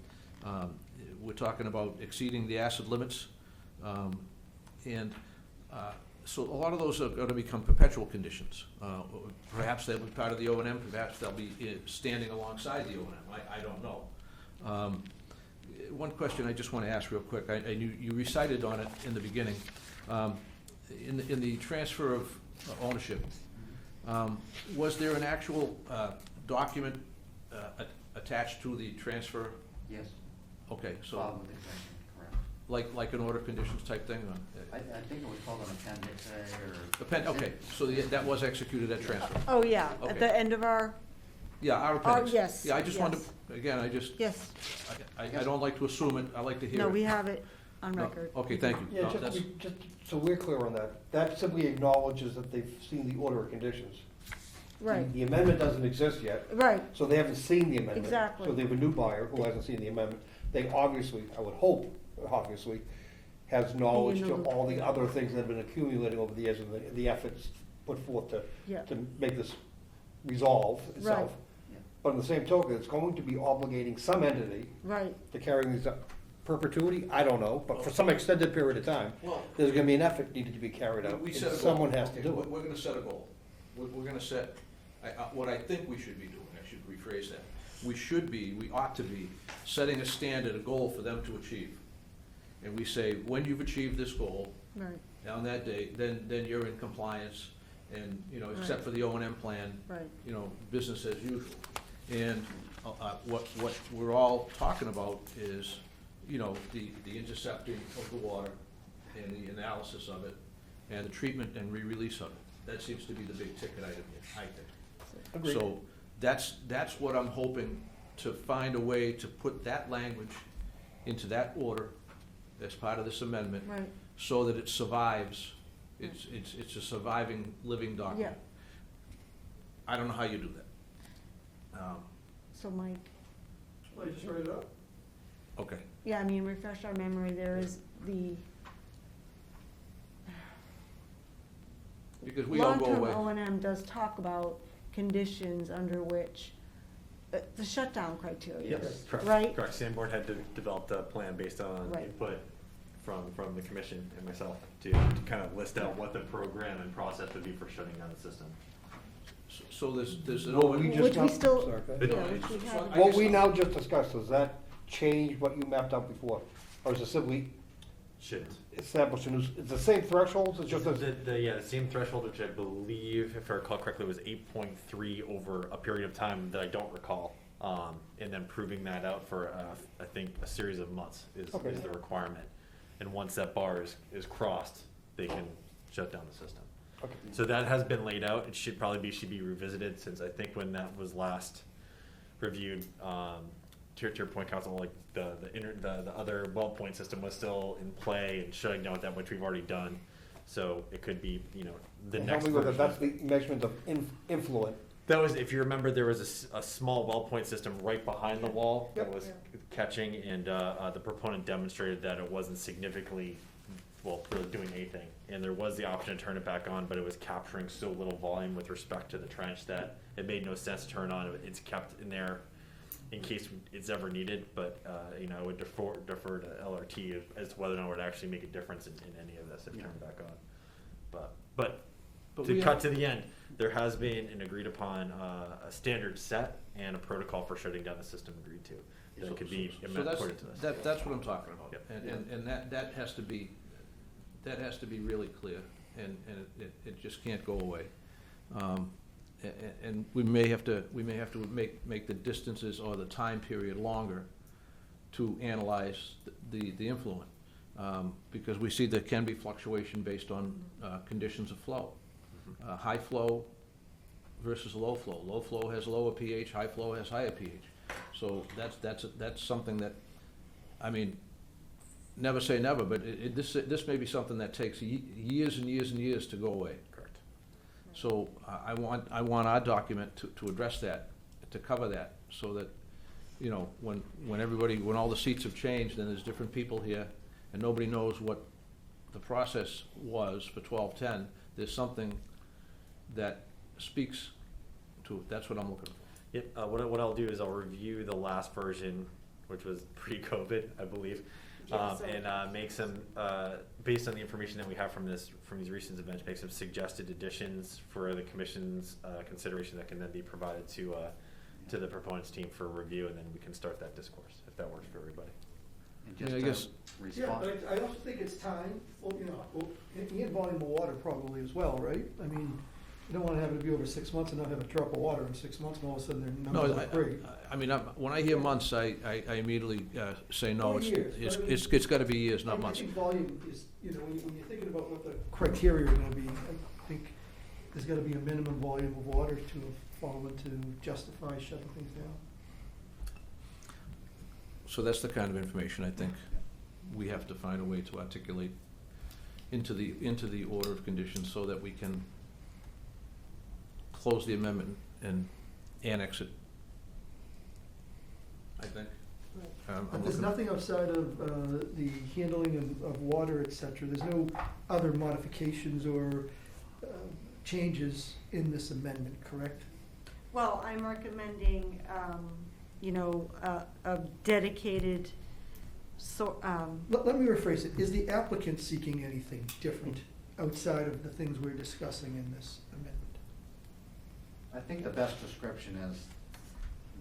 A: We're talking about exceeding the acid limits, and so a lot of those are going to become perpetual conditions. Perhaps they'll be part of the O&M, perhaps they'll be standing alongside the O&M, I don't know. One question I just want to ask real quick, I knew you recited on it in the beginning, in the transfer of ownership, was there an actual document attached to the transfer?
E: Yes,
A: Okay, so
E: filed with the commission, correct.
A: like an order of conditions type thing?
E: I think it was called an appendix A or.
A: Okay, so that was executed at transfer?
B: Oh, yeah,
A: Okay.
B: at the end of our,
A: Yeah, our appendix.
B: yes,
A: Yeah, I just wanted,
B: yes.
A: again,
B: yes,
A: I don't like to assume it, I like to hear it.
B: no, we have it on
A: No,
B: record.
A: Okay, thank you.
F: Yeah,
A: No, that's-
F: just so we're clear on that simply acknowledges that they've seen the order of conditions.
B: Right,
F: The amendment doesn't exist yet,
B: right,
F: so they haven't seen the amendment.
B: Exactly.
F: So they have a new buyer who hasn't seen the amendment. They obviously, I would hope, obviously, has knowledge to all the other things that have been accumulating over the years and the efforts put forth
B: yeah,
F: to make this resolve itself.
B: Right.
E: Yeah.
F: But on the same token, it's going to be obligating some entity
B: right,
F: to carry these up perpetuity, I don't know, but for some extended period of time,
A: Well,
F: there's gonna be an effort needed to be carried out.
A: we
F: and
A: set a goal.
F: Someone has to
A: Okay,
F: do it.
A: We're gonna set a goal. We're gonna set, what I think we should be doing, I should rephrase that. We ought to be setting a standard, a goal for them to achieve. And we say, when you've achieved this goal,
B: right,
A: on that day, then you're in compliance, and, you know, except
B: Right.
A: for the O&M plan,
B: right,
A: you know, business as usual. And what we're all talking about is, you know, the intercepting of the water and the analysis of it, and the treatment and re-release of it. That seems to be the big ticket item here, I think.
F: Agreed.
A: So that's what I'm hoping, to find a way to put that language into that order as part of this amendment,
B: right,
A: so that it survives. It's a surviving, living document. I don't know how you do that.
B: so Mike,
H: Shall I just write it up?
A: Okay.
B: yeah, I mean, refresh our memory, there is the
A: Because we all go away.
B: long-term O&M does talk about conditions under which, the shutdown criteria,
D: Yes, correct.
B: right?
D: Correct. Sandboard had developed a plan based on
B: Right.
D: input from the commission and myself to kind of list out what the program and process would be for shutting down the system.
A: So there's an
F: What we
A: O&M.
F: just
B: Which we
F: now-
B: still-
F: sorry, go ahead.
D: But-
B: Yeah, which we
A: So
B: have,
A: I
F: What
A: guess-
F: we now just discussed, does that change what you mapped out before? Or is it simply
D: Shouldn't.
F: established a new, it's the same thresholds, it's just a,
D: The same threshold, which I believe, if I recall correctly, was 8.3 over a period of time that I don't recall. And then proving that out for, I think, a series of months is
F: Okay.
D: the requirement. And once that bar is crossed, they can shut down the system.
F: okay.
D: So that has been laid out. It should be revisited, since I think when that was last reviewed, to your point, Council, like the other well point system was still in play and shutting down with that, which we've already done. So it could be, the
F: And
D: next
F: help me with
D: version.
F: that, that's the measurement of influent.
D: That was, if you remember, there was a small well point system right behind the wall that
F: Yep.
D: was catching, and the proponent demonstrated that it wasn't significantly, really doing anything. And there was the option to turn it back on, but it was capturing so little volume with respect to the trench that it made no sense to turn on. It's kept in there in case it's ever needed, but, I would defer to LRT as to whether or not it would actually make a difference in any of this if turned back on. But to
A: we
D: cut
A: have-
D: to the end, there has been an agreed upon a standard set and a protocol for shutting down the system agreed to. That could be
A: So
D: amended
A: that's,
D: according to this.
A: that's what I'm talking about.
D: Yep.
A: And that has to be, really clear, and it just can't go away. And we may have to make the distances or the time period longer to analyze the influent. Because we see there can be fluctuation based on conditions of flow. High flow versus low flow. Low flow has lower pH, high flow has higher pH. So that's something that, never say never, but this may be something that takes years and years and years to go away.
D: Correct.
A: So I want our document to address that, to cover that, so that, when all the seats have changed and there's different people here, and nobody knows what the process was for 1210, there's something that speaks to it. That's what I'm looking for.
D: Yep, what I'll do is I'll review the last version, which was pre-COVID, I believe, and make some, based on the information that we have from these recent events, make some suggested additions for the commission's consideration that can then be provided to the proponents team for review, and then we can start that discourse, if that works for everybody.
E: And
A: Yeah, I guess-
H: Yeah, but I also think it's time, and volume of water probably as well, right? I mean, you don't wanna have it be over 6 months and not have a drop of water in 6 months, and all of a sudden their
A: No,
H: numbers are great.
A: when I hear months, I immediately say, no,
H: Years,
A: it's
H: but I mean-
A: it's gotta be years, not
H: I
A: months.
H: think volume is, when you're thinking about what the criteria are gonna be, I think there's gotta be a minimum volume of water to fall in to justify shutting things down.
A: So that's the kind of information I think we have to find a way to articulate into the order of conditions so that we can close the amendment and annex it, I think. I'm
H: But there's
A: looking-
H: nothing outside of the handling of water, et cetera. There's no other modifications or changes in this amendment, correct?
B: Well, I'm recommending, a dedicated,
H: Let me rephrase it. Is the applicant seeking anything different outside of the things we're discussing in this amendment?
E: I think the best description is,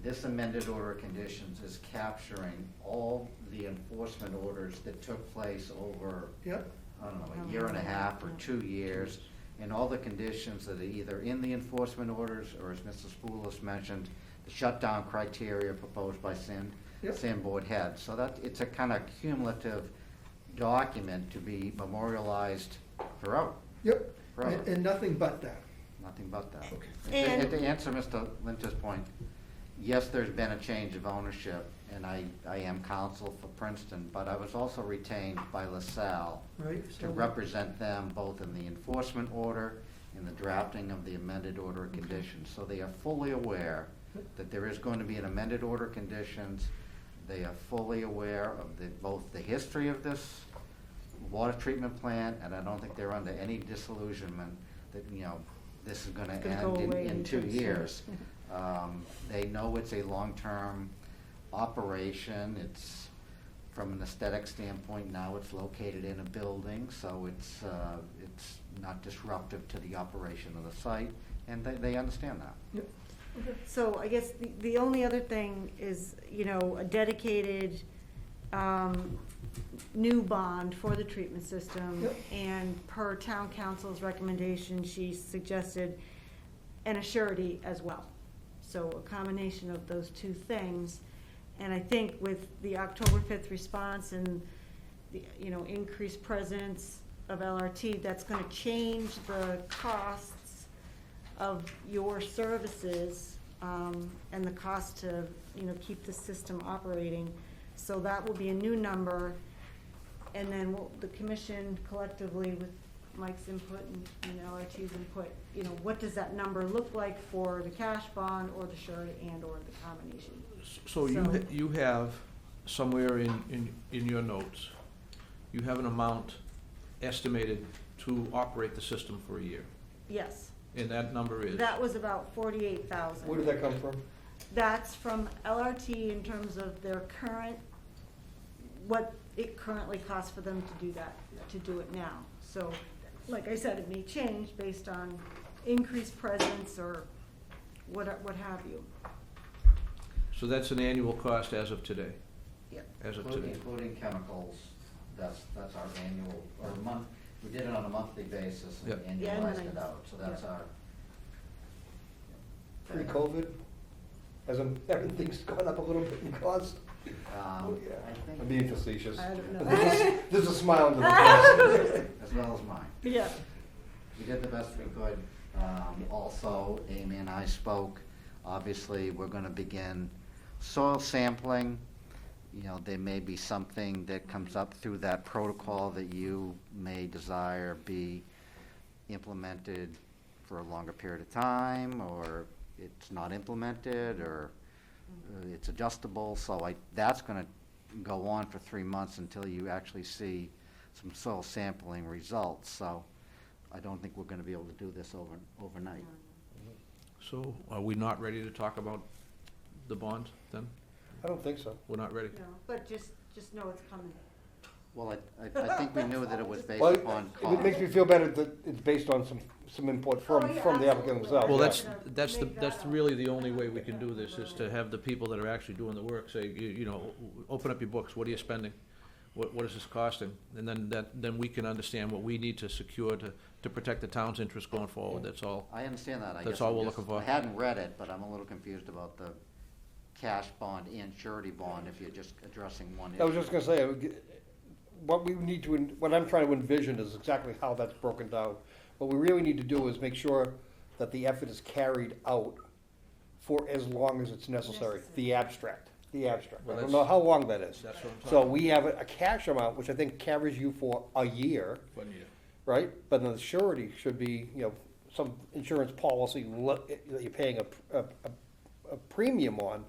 E: this amended order of conditions is capturing all the enforcement orders that took place over,
H: Yep.
E: I don't know, a year and a half or 2 years, and all the conditions that are either in the enforcement orders, or as Mr. Spoulos mentioned, the shutdown criteria proposed by
H: Yep.
E: Board Head. So that, it's a kind of cumulative document to be memorialized forever,
H: Yep.
E: forever.
H: And nothing but that.
E: Nothing but that.
H: Okay.
B: And-
E: To answer Mr. Lynch's point, yes, there's been a change of ownership, and I am counsel for Princeton, but I was also retained by LaSalle
H: Right?
E: to
H: So-
E: represent them both in the enforcement order and the drafting of the amended order of conditions. So they are fully aware that there is going to be an amended order of conditions. They are fully aware of both the history of this water treatment plant, and I don't think they're under any disillusionment that, this is gonna
B: It's gonna go
E: end
B: away
E: in 2
B: anytime soon.
E: years. They know it's a long-term operation. It's, from an aesthetic standpoint, now it's located in a building, so it's not disruptive to the operation of the site, and they understand that.
H: Yep.
B: So I guess the only other thing is, a dedicated, new bond for the treatment system.
H: Yep.
B: And per town council's recommendation, she suggested an assurity as well. So a combination of those two things. And I think with the October 5th response and the, increased presence of LRT, that's gonna change the costs of your services and the cost to, keep the system operating. So that will be a new number, and then the commission collectively with Mike's input and LRT's input, what does that number look like for the cash bond or the surety and or the combination?
A: So you have somewhere in your notes, you have an amount estimated to operate the system for a year,
B: Yes,
A: and that number is?
B: that was about 48,000.
F: Where did that come from?
B: That's from LRT in terms of their current, what it currently costs for them to do that, to do it now. So, like I said, it may change based on increased presence or what have you.
A: So that's an annual cost as of today?
B: Yep.
A: As of today?
E: Including chemicals, that's our annual, or month, we did it on a monthly basis
A: Yep.
E: and
B: Yeah, and
E: annualized
B: then
E: it out, so that's
B: yep.
E: our.
F: Pre-COVID, hasn't everything's gone up a little bit in cost?
E: I think.
F: I'm being facetious.
B: I don't know.
F: There's a smile on the face.
E: As well as mine.
B: Yeah.
E: We did the best we could. Also, Amy and I spoke, obviously, we're gonna begin soil sampling. There may be something that comes up through that protocol that you may desire be implemented for a longer period of time, or it's not implemented, or it's adjustable. So that's gonna go on for 3 months until you actually see some soil sampling results. So I don't think we're gonna be able to do this overnight.
A: So are we not ready to talk about the bond then?
F: I don't think so.
A: We're not ready?
B: No, but just know it's coming.
E: Well, I think we knew that it was based
F: Well,
E: upon cost.
F: it makes me feel better that it's based on some input from
B: Oh, yeah,
F: the applicant
B: absolutely.
F: themselves.
A: Well,
F: yeah.
A: that's really the only way we can do this, is to have the people that are actually doing the work say, open up your books, what are you spending? What is this costing? And then we can understand what we need to secure to protect the town's interest going forward, that's all.
E: I understand that. I
A: That's
E: guess
A: all
E: I'm
A: we're
E: just-
A: looking for.
E: I hadn't read it, but I'm a little confused about the cash bond and surety bond if you're just addressing one issue.
F: I was just gonna say, what I'm trying to envision is exactly how that's broken down. What we really need to do is make sure that the effort is carried out for as long as it's necessary, the abstract. I
A: Well,
F: don't know how long that is.
A: That's what I'm
F: So
A: talking
F: we have a cash amount, which I think carries you for a year,
A: about. 1 year.
F: right? But then the surety should be, some insurance policy that you're paying a premium on,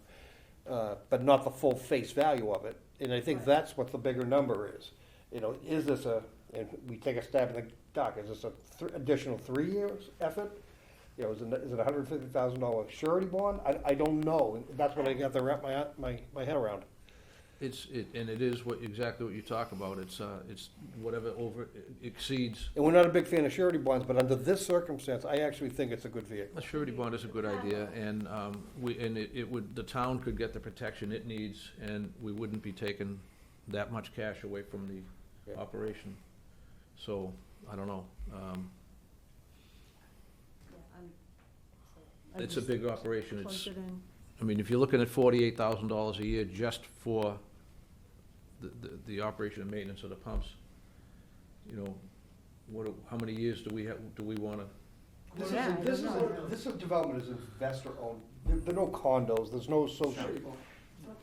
F: but not the full face value of it. And I think that's what the bigger number is. Is this and we take a stab in the dark, is this a additional 3 years effort? Is it a $150,000 surety bond? I don't know. And that's what I got to wrap my head around.
A: And it is exactly what you talk about, it's whatever exceeds.
F: And we're not a big fan of surety bonds, but under this circumstance, I actually think it's a good vehicle.
A: A surety bond is a good idea, and the town could get the protection it needs, and we wouldn't be taking that much cash away from the
F: Yeah.
A: operation. So, I don't know. It's a big operation.
B: Plugged it in.
A: I mean, if you're looking at $48,000 a year just for the operation and maintenance of the pumps, how many years do we wanna?
F: This development is investor owned. There are no condos, there's no association.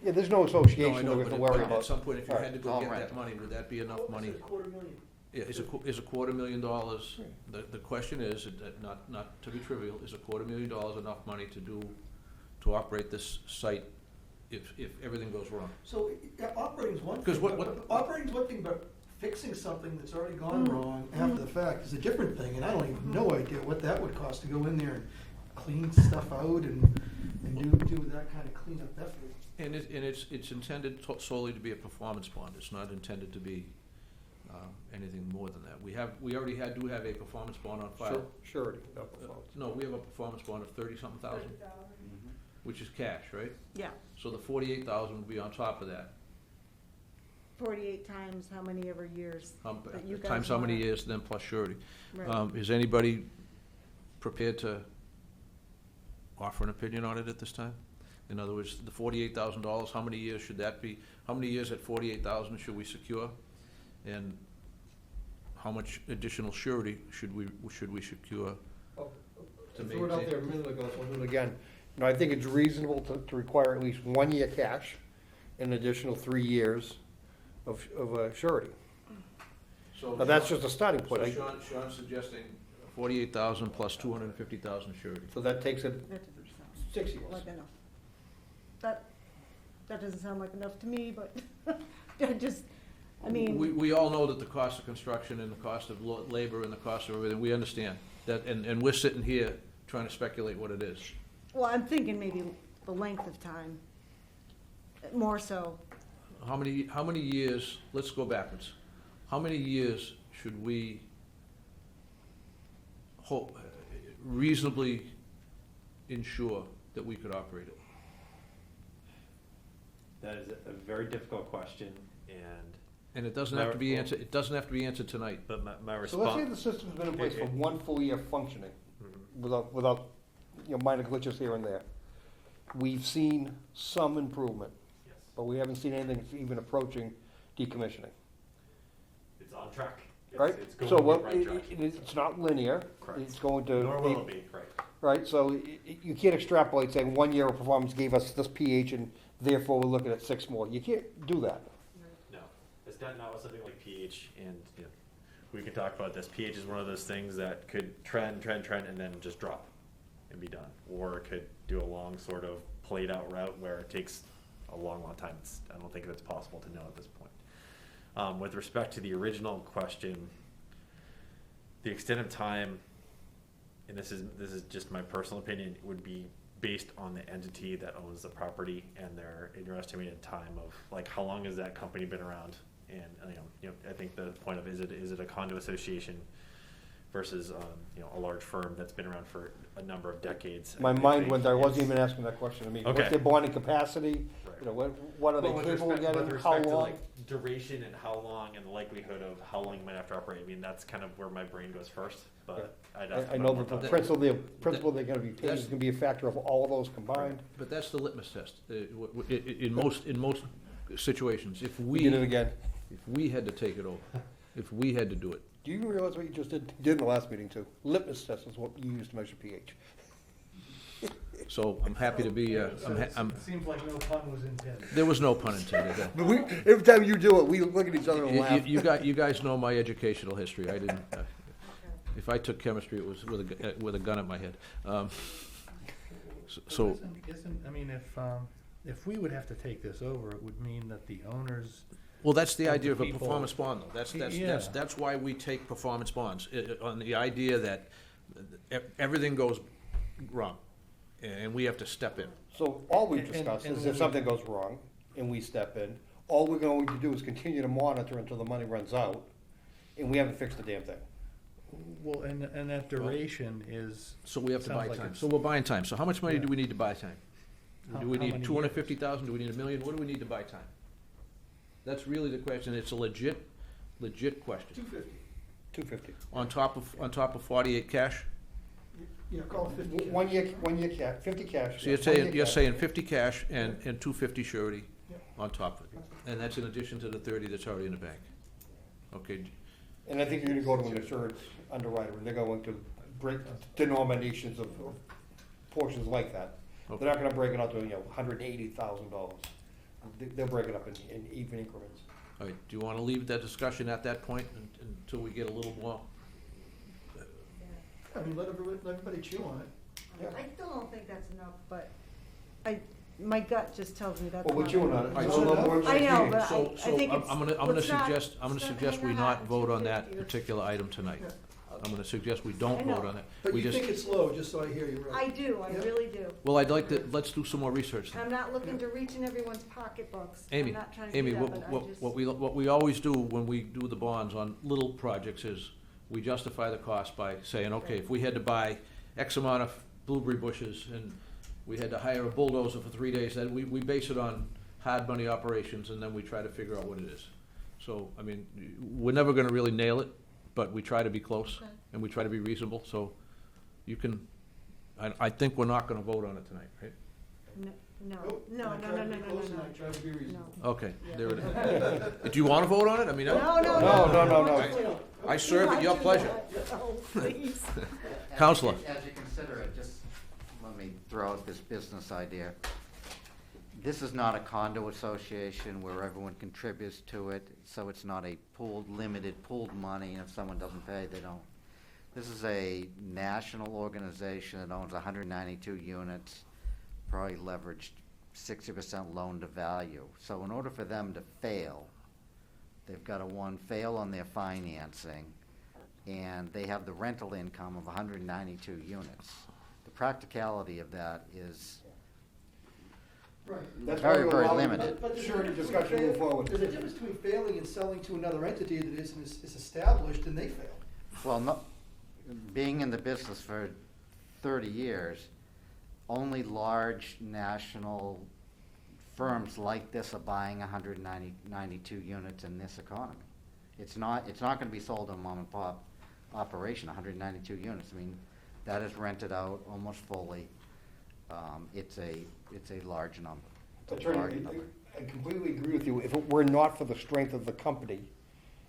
F: Yeah, there's no association
A: No, I
F: that
A: know,
F: we have to
A: but
F: worry
A: at
F: about.
A: some point, if you had to go
E: All
A: get
E: right.
A: that money, would that be enough money?
H: $250,000.
A: Yeah, is a $250,000, the question is, not to be trivial, is a $250,000 enough money to operate this site if everything goes wrong?
H: So, operating's one
A: 'Cause
H: thing,
A: what-
H: operating's one thing, but fixing something that's already gone wrong after the fact is a different thing, and I don't even no idea what that would cost to go in there and clean stuff out and do that kind of cleanup effort.
A: And it's intended solely to be a performance bond, it's not intended to be anything more than that. We already do have a performance bond on file.
F: Surety, not performance.
A: No, we have a performance bond of 30-something thousand,
E: Mhm.
A: which is cash, right?
B: Yeah,
A: So the 48,000 would be on top of that.
B: 48 times how many ever years that you guys
A: Times how many
B: want.
A: years, then plus surety.
B: Right.
A: Is anybody prepared to offer an opinion on it at this time? In other words, the $48,000, how many years should that be? How many years at 48,000 should we secure? And how much additional surety should we secure?
F: Oh,
A: To
F: I threw it out
A: maintain-
F: there a minute ago, so I'll do it again. Now, I think it's reasonable to require at least 1 year cash, an additional 3 years of surety.
A: So
F: Now, that's just a starting
A: So
F: point.
A: Sean's suggesting 48,000 plus 250,000 surety.
F: So that takes it
B: That doesn't sound
F: 6 years.
B: like enough. That doesn't sound like enough to me, but I just, I mean.
A: We all know that the cost of construction and the cost of labor and the cost of everything, we understand that, and we're sitting here trying to speculate what it is.
B: Well, I'm thinking maybe the length of time, more so.
A: How many years, let's go backwards. How many years should we hope, reasonably ensure that we could operate it?
D: That is a very difficult question,
A: And it doesn't have to be answered, it doesn't have to be answered tonight.
D: but my
F: So let's say
D: response.
F: the system's been in place for 1 full year functioning, without, minor glitches here and there. We've seen some improvement, but we haven't seen anything even approaching decommissioning,
D: It's on track.
F: right?
D: It's going
F: So
D: in the
F: what,
D: right direction.
F: it's not linear.
D: Correct.
F: It's going to.
D: Nor will it be, right.
F: Right, so you can't extrapolate saying 1 year of performance gave us this pH and therefore we're looking at 6 more. You can't do that.
D: No, it's not with something like pH, and we can talk about this. pH is one of those things that could trend, and then just drop and be done, or it could do a long sort of played out route where it takes a long time. I don't think that's possible to know at this point. With respect to the original question, the extent of time, and this is just my personal opinion, would be based on the entity that owns the property and your estimated time of, like, how long has that company been around? And I think the point of is it a condo association versus a large firm that's been around for a number of decades?
F: My
D: I
F: mind
D: think
F: went there, I wasn't
D: it's-
F: even asking that question to me.
D: Okay.
F: What's their bonding capacity?
D: Right.
F: What are they
D: But with
F: capable of
D: respect-
F: getting,
D: with
F: how
D: respect to,
F: long?
D: like, duration and how long and the likelihood of how long you might have to operate, I mean, that's kind of where my brain goes first, but I'd ask
F: I know
D: about
F: that
D: more
F: the
D: time.
F: principle they're gonna be paying is gonna be a factor of all of those combined.
A: But that's the litmus test. In most situations, if
F: We did it
A: we
F: again.
A: had to take it over, if we had to do it,
F: Do you realize what you just did in the last meeting too? Litmus test is what you use to measure pH.
A: so I'm happy to be, I'm,
C: Seems like no pun was intended.
A: there was no pun intended.
F: But every time you do it, we look at each other and laugh.
A: You guys know my educational history. I didn't, if I took chemistry, it was with a gun at my head. So,
C: I mean, if we would have to take this over, it would mean that the owners,
A: well, that's the
C: of the
A: idea of a
C: people-
A: performance bond, though.
C: Yeah.
A: That's why we take performance bonds, on the idea that everything goes wrong, and we have to step in.
F: So all we've
C: And-
F: discussed
C: and
F: is
C: when
F: if
C: we-
F: something goes wrong and we step in, all we're going to do is continue to monitor until the money runs out, and we haven't fixed the damn thing.
C: well, and that duration is.
A: So we have to
C: sounds
A: buy
C: like
A: time.
C: it's-
A: So we're buying time. So how much money
C: Yeah.
A: do we need to buy time?
C: How-
A: Do we
C: how
A: need
C: many
A: 250,000? Do we need $1 million? What do we need to buy time? That's really the question. It's a legit question.
H: 250.
F: 250.
A: On top of 48 cash?
H: Yeah, call it 50.
F: 1 year cash, 50 cash.
A: So you're saying 50 cash and 250 surety
H: Yeah.
A: on top of it. And that's in addition to the 30 that's already in the bank. Okay,
F: And I think you're gonna go to an insurance underwriter, and they're going to break denominations of portions like that.
A: Okay.
F: They're not gonna break it out to, $180,000. They'll break it up in even increments.
A: all right. Do you want to leave that discussion at that point until we get a little more?
H: I mean, let everybody chew on it.
B: I still don't think that's enough, but my gut just tells me that's
F: Well, we're
B: not
F: chewing
B: enough.
F: on it.
A: All right,
F: So
A: so-
F: no more
B: I know,
F: meeting.
B: but
A: So,
B: I think it's.
A: I'm gonna
B: let's not-
A: suggest
B: let's not
A: we
B: hang
A: not
B: on
A: vote on that
B: 250.
A: particular item tonight.
H: Yeah.
A: I'm gonna suggest we
B: I
A: don't
B: know.
A: vote on it.
H: But
A: We
H: you
A: just,
H: think it's low, just so I hear you
B: I
H: right.
B: do, I
H: Yeah.
B: really do.
A: well, I'd like to, let's do some more research then.
B: I'm not looking to reach in everyone's pocketbooks. I'm
A: Amy,
B: not trying to
A: Amy,
B: do that, but I just.
A: what we always do when we do the bonds on little projects is we justify the cost by saying, okay, if we had to buy X amount of blueberry bushes and we had to hire a bulldozer for 3 days, then we base it on hard money operations and then we try to figure out what it is. So, I mean, we're never gonna really nail it, but we try to be close
B: Okay.
A: and we try to be reasonable, so you can, I think we're not gonna vote on it tonight, right?
B: No,
H: Nope.
B: no,
H: I
B: no,
H: tried
B: no,
H: to
B: no,
H: be
B: no,
H: close and
B: no,
H: I tried to be reasonable.
B: no.
A: Okay,
B: Yeah.
A: there it is. Do you wanna vote on it? I mean,
B: No, no,
F: No,
B: no.
F: no, no.
B: Please.
A: I serve at your
B: Do not do
A: pleasure.
B: that. No, please.
A: Counselor.
E: As you consider it, just let me throw throw out this business idea. This is not a condo association where everyone contributes to it, so it's not a limited pooled money, and if someone doesn't pay, they don't. This is a national organization that owns 192 units, probably leveraged 60% loan to value. So in order for them to fail, they've got to, fail on their financing, and they have the rental income of 192 units. The practicality of that is
H: Right.
F: That's why
E: very,
F: we're
E: very
F: allowing
E: limited.
H: But there's a
F: surety
H: difference
F: discussion
H: between
F: move forward.
H: There's a difference between failing and selling to another entity that is established and they fail.
E: Well, no, being in the business for 30 years, only large national firms like this are buying 192 units in this economy. It's not gonna be sold on mom and pop operation, 192 units. I mean, that is rented out almost fully. It's a large number. It's a large
F: Attorney,
E: number.
F: I completely agree with you. If it were not for the strength of the company,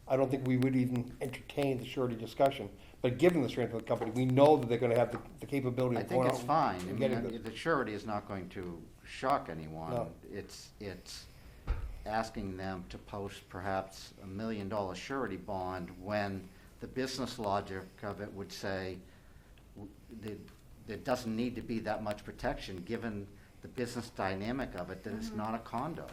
F: I don't think we would even entertain the surety discussion. But given the strength of the company, we know that they're gonna have the capability
E: I
F: of
E: think
F: going
E: it's
F: out
E: fine.
F: and
E: I
F: getting
E: mean, the surety is not going to shock anyone.
F: No.
E: It's asking them to post perhaps $1 million surety bond when the business logic of it would say there doesn't need to be that much protection, given the business dynamic of it, that it's not a condo.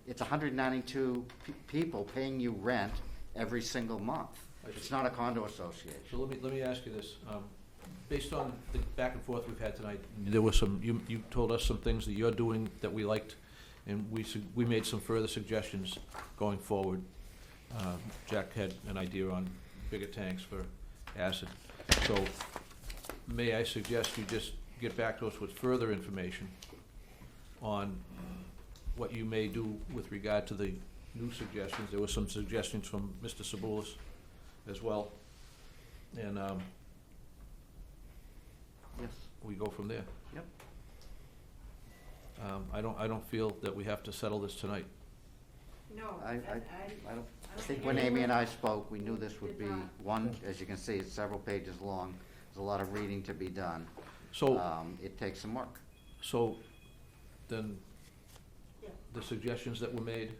E: It's 192 people paying you rent every single month. It's not a condo association.
A: So let me ask you this. Based on the back and forth we've had tonight, there was some, you told us some things that you're doing that we liked, and we made some further suggestions going forward. Jack had an idea on bigger tanks for acid. So may I suggest you just get back to us with further information on what you may do with regard to the new suggestions. There were some suggestions from Mr. Sabulis as well. And
E: Yes.
A: we go from there.
E: Yep.
A: I don't feel that we have to settle this tonight.
B: No,
E: I think when Amy and I spoke, we knew this would be one, as you can see, it's several pages long. There's a lot of reading to be done.
A: So,
E: It takes some work.
A: so then
B: Yeah.
A: the suggestions that were made,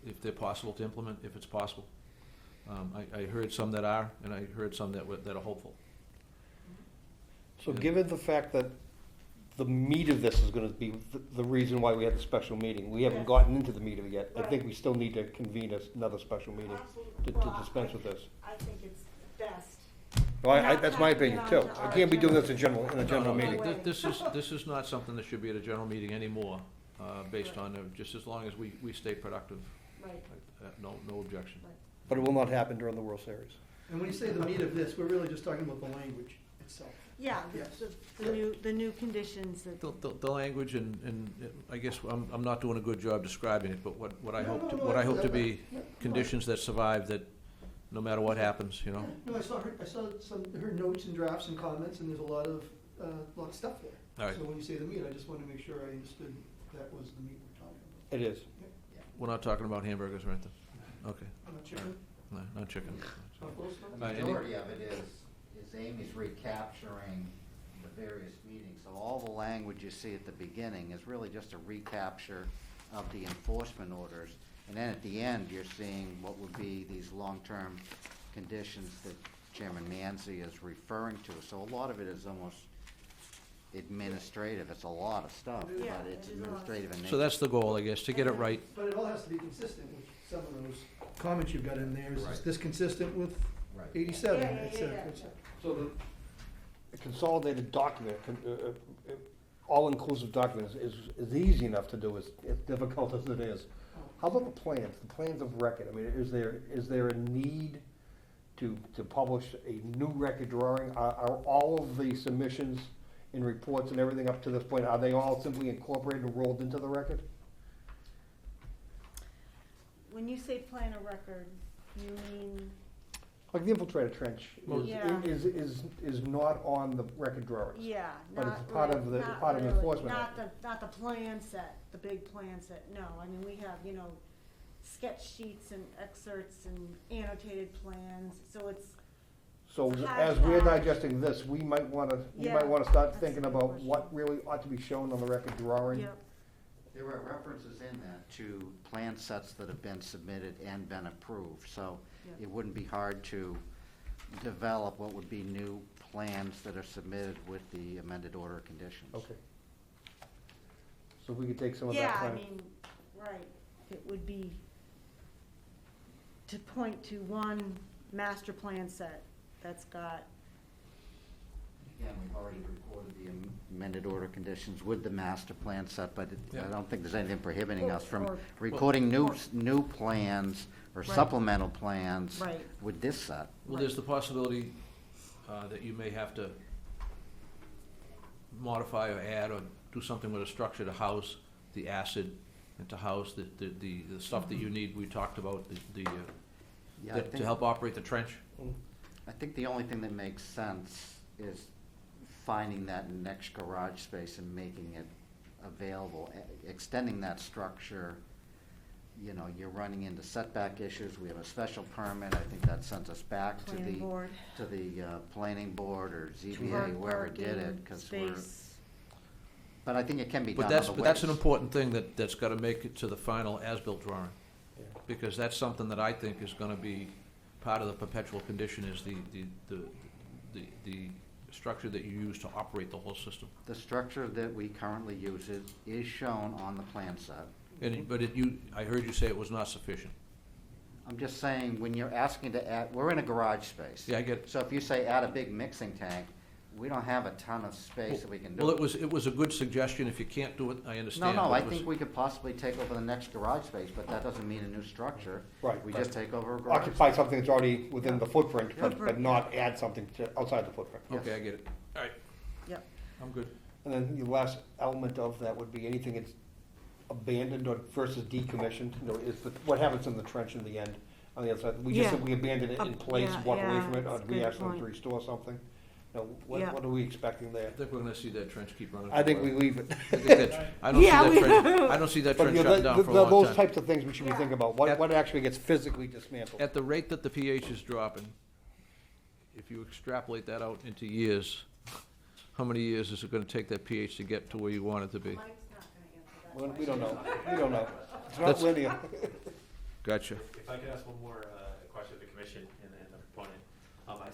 A: if they're possible to implement, if it's possible. I heard some that are, and I heard some that are hopeful.
F: So given the fact that the meat of this is gonna be the reason why we had the special meeting, we haven't
B: Yeah.
F: gotten into the meat of it yet. I
B: Right.
F: think we still need to convene another special meeting
B: Absolutely.
F: to
B: Well,
F: dispense with this.
B: I think it's best.
F: Well,
B: Not
F: that's my
B: tacking it
F: opinion too.
B: onto
F: I
B: our
F: can't be doing this
B: agenda.
F: in a general
B: no,
F: meeting.
B: way.
A: This is not something that should be at a general meeting anymore, based on, just as long as we stay productive,
B: Right,
A: no objection.
B: right.
F: But it will not happen during the World Series.
H: And when you say the meat of this, we're really just talking about the language itself.
B: Yeah,
H: Yes.
B: the new conditions that,
A: The language and I guess I'm not doing a good job describing it, but what I
H: No,
A: hope,
H: no, no,
A: what I hope to be
H: yeah,
A: conditions that survive, that no matter what happens, you know.
H: No, I saw her notes and drafts and comments, and there's a lot of stuff there.
A: All right.
H: So when you say the meat, I just wanted to make sure I understood that was the meat we're talking
F: It is.
A: We're not talking about hamburgers or anything. Okay,
H: about. Not chicken,
A: no, not chicken.
H: not close enough?
E: The
A: Any-
E: majority of it is Amy's recapturing the various meetings. So all the language you see at the beginning is really just a recapture of the enforcement orders. And then at the end, you're seeing what would be these long-term conditions that Chairman Manzi is referring to. So a lot of it is almost administrative. It's a lot of stuff,
B: Yeah,
E: but it's
B: it is a lot.
E: administrative in nature.
A: So that's the goal, I guess, to get it right.
H: But it all has to be consistent with some of those comments you've got in there. Is
E: Right.
H: this consistent with
E: Right.
H: 87,
B: Yeah,
H: et cetera, et
B: yeah.
H: cetera?
F: So the consolidated document, all-inclusive document is easy enough to do, as difficult as it is. How about the plans of record? I mean, is there a need to publish a new record drawing? Are all of the submissions and reports and everything up to this point, are they all simply incorporated and rolled into the record?
B: when you say plan of record, you mean,
F: Like the infiltrator trench
B: Yeah.
F: is not on the record drawings.
B: yeah,
F: But
B: not
F: it's part of
B: really,
F: the-
B: not
F: part of
B: really.
F: enforcement.
B: Not the plan set, the big plan set, no, I mean, we have, sketch sheets and excerpts and annotated plans, so it's,
F: So
B: High
F: as we're
B: five.
F: digesting this, we might wanna
B: Yeah,
F: start
B: that's
F: thinking
B: a good
F: about
B: question.
F: what really ought to be shown on the record drawing.
B: Yep,
E: There are references in that to plan sets that have been submitted and been approved, so
B: Yep.
E: it wouldn't be hard to develop what would be new plans that are submitted with the amended order of conditions.
F: Okay. So if we could take some of that
B: yeah, I
F: time.
B: mean, right, it would be to point to one master plan set that's got,
E: Again, we've already recorded the amended order of conditions with the master plan set, but I
A: Yeah.
E: don't think there's anything prohibiting us from
B: Or-
E: recording new plans or
B: Right.
E: supplemental plans
B: right,
E: with this set.
A: Well, there's the possibility that you may have to modify or add or do something with a structure to house the acid and to house the stuff that you need. We talked about
E: Yeah, I
A: to
E: think-
A: help operate the trench.
E: I think the only thing that makes sense is finding that next garage space and making it available, extending that structure. You know, you're running into setback issues, we have a special permit, I think that sends us back to
B: planning board,
E: the planning board or ZBA,
B: park-
E: whoever did
B: parking,
E: it, because we're,
B: space.
E: but I think it can be done
A: But
E: other ways.
A: that's an important thing that's gotta make it to the final as-built drawing.
F: Yeah.
A: Because that's something that I think is gonna be part of the perpetual condition is the structure that you use to operate the whole system.
E: The structure that we currently use is shown on the plan set.
A: But I heard you say it was not sufficient.
E: I'm just saying, when you're asking to add, we're in a garage space.
A: Yeah, I get it.
E: So if you say add a big mixing tank, we don't have a ton of space that we can do.
A: Well, it was a good suggestion. If you can't do it, I
E: No,
A: understand.
E: no,
A: but
E: I
A: it was-
E: think we could possibly take over the next garage space, but that doesn't mean a new structure.
F: Right,
E: We
F: right.
E: just take over a garage.
F: Occupy something that's already within the footprint, but
B: Footprint,
F: not add something outside the footprint.
A: Okay, I get it. All right,
B: Yep,
A: I'm good.
F: And then the last element of that would be anything that's abandoned or versus decommissioned, you know, what happens in the trench in the end on the other side? We just said
B: Yeah.
F: we abandoned it in place,
B: Yeah,
F: walk away
B: yeah,
F: from it, or
B: that's a
F: do we
B: good
F: ask them to
B: point.
F: restore something? You know,
B: Yeah.
F: what are we expecting there?
A: I think we're gonna see that trench keep running.
F: I think
A: for a
F: we
A: while.
F: leave it.
A: I think that- I don't see
B: Yeah,
A: that
B: we-
A: trench, I don't see that
F: But
A: trench
F: you know,
A: shut down for a long
F: those
A: time.
F: types of things we should be
B: Yeah.
F: thinking about, what actually gets physically dismantled.
A: At the rate that the pH is dropping, if you extrapolate that out into years, how many years is it gonna take that pH to get to where you want it to be?
B: Mike's not gonna answer that
F: We don't know, It's not
A: That's-
F: linear.
A: Gotcha.
D: If I could ask one more question of the commission and the proponent. I,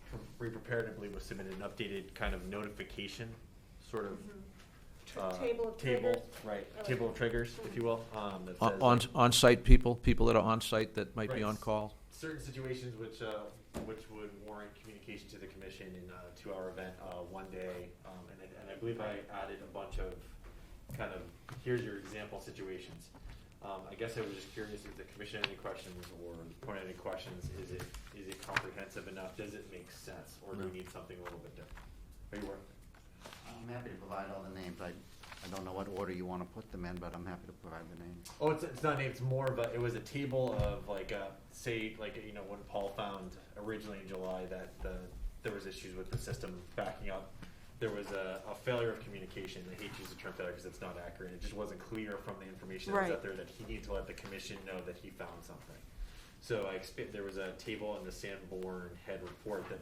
D: from prepared, I believe, was submitted an updated kind of notification, sort of.
B: Table of triggers?
D: Right,
B: Oh,
D: table of
B: okay.
D: triggers, if you will, that says.
A: On-site people that are on-site that might be
D: Right.
A: on call?
D: Certain situations which would warrant communication to the commission in a 2-hour event, one day. And I believe I added a bunch of kind of, here's your example situations. I guess I was just curious if the commission had any questions or the proponent had any questions. Is it comprehensive enough? Does it make sense? Or do we need something a little bit different? Are you working?
E: I'm happy to provide all the names. I don't know what order you want to put them in, but I'm happy to provide the names.
D: Oh, it's not named, it's more of it was a table of say, when Paul found originally in July that there was issues with the system backing up. There was a failure of communication. I hate to use the term failure because it's not accurate. It just wasn't clear from the information that was
B: Right.
D: out there that he needed to let the commission know that he found something. So there was a table in the Sanborn head report that,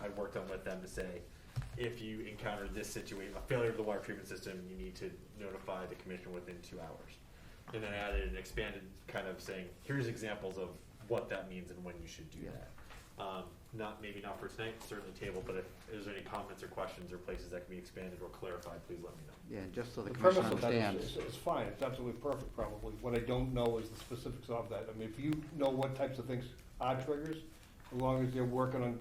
D: I worked on with them to say, if you encounter this situation, a failure of the water treatment system, you need to notify the commission within 2 hours. And then added an expanded kind of saying, here's examples of what that means and when you should do
E: Yeah.
D: that. Maybe not for tonight, certainly table, but if there's any comments or questions or places that can be expanded or clarified, please let me know.
E: Yeah, and just so the
F: The
E: commission
F: premise of that
E: understands.
F: is fine, it's absolutely perfect probably. What I don't know is the specifics of that. I mean, if you know what types of things are triggers, as long as you're working on,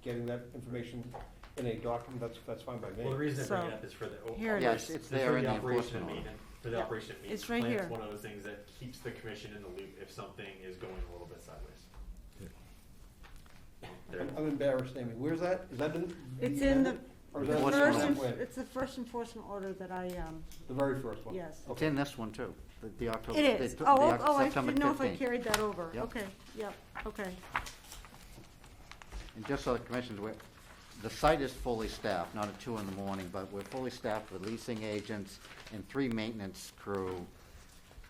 F: getting that information in a document, that's fine by
D: Well, the
F: me.
D: reason I bring
B: So,
D: it up is for the.
B: here it
E: Yes,
B: is.
E: it's there in the enforcement order.
D: For the
B: Yeah,
D: operation and maintenance
B: it's right
D: plan,
B: here.
D: it's one of those things that keeps the commission in the loop if something is going a little bit sideways. There it is.
F: I'm embarrassed, Amy. Where's that? Is that in?
B: It's in the,
F: Or is
B: the
F: that
E: What's
B: first,
E: on
F: the
E: the
F: plan?
B: it's the first enforcement order that I,
F: The very first one?
B: yes.
E: It's in this one too, the October.
B: It is.
E: the
B: I
E: September
B: didn't know if I
E: 15th.
B: carried that over.
E: Yep.
B: Okay, yep, okay.
E: And just so the commission's aware, the site is fully staffed, not at 2 in the morning, but we're fully staffed with leasing agents and 3 maintenance crew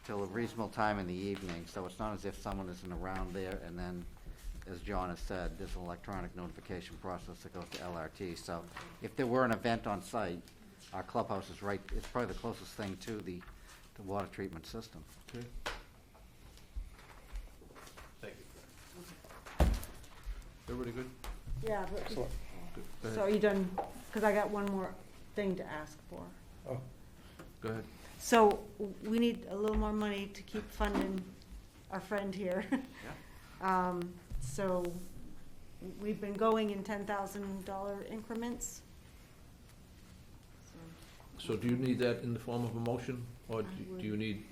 E: till a reasonable time in the evening. So it's not as if someone isn't around there, and then as John has said, there's an electronic notification process that goes to LRT. So if there were an event on site, our clubhouse is right, it's probably the closest thing to the water treatment system.
A: Okay.
D: Thank you.
A: Everybody good?
B: Yeah, but,
F: Excellent.
A: Good. Go
B: so
A: ahead.
B: are you done? Because I got one more thing to ask for.
A: Go ahead.
B: So we need a little more money to keep funding our friend here. So we've been going in $10,000 increments.
A: So do you need that in the form of a motion, or do
B: would.
A: you need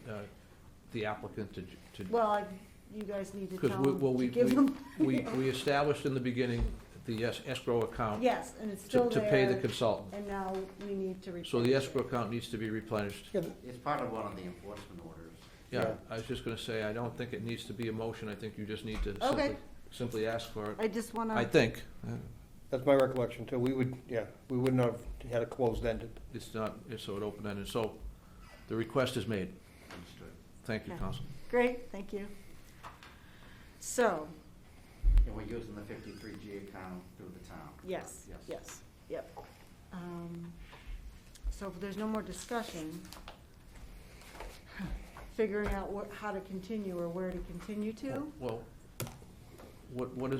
A: the applicant to?
B: Well, you guys need to
A: Because
B: tell
A: we,
B: them,
A: well,
B: to give them.
A: we established in the beginning the escrow account
B: Yes, and it's still
A: to
B: there.
A: pay the consultant.
B: And now we need to replace
A: So the
B: it.
A: escrow account needs to be replenished.
F: Yeah,
E: It's part of one of the enforcement orders.
A: Yeah,
F: Yeah.
A: I was just gonna say, I don't think it needs to be a motion, I think you just need to
B: Okay.
A: simply ask for it.
B: I just wanna.
A: I think,
F: that's my recollection too. We would, yeah, we wouldn't have had it closed-ended.
A: it's not, it's so it open-ended, so the request is made.
E: Understood.
A: Thank you,
B: Okay.
A: Counsel.
B: Great, thank you. So,
E: And we're using the 53G account through the town.
B: yes,
E: Yes.
B: yes, yep. So if there's no more discussion, figuring out how to continue or where to continue to?
A: Well, what are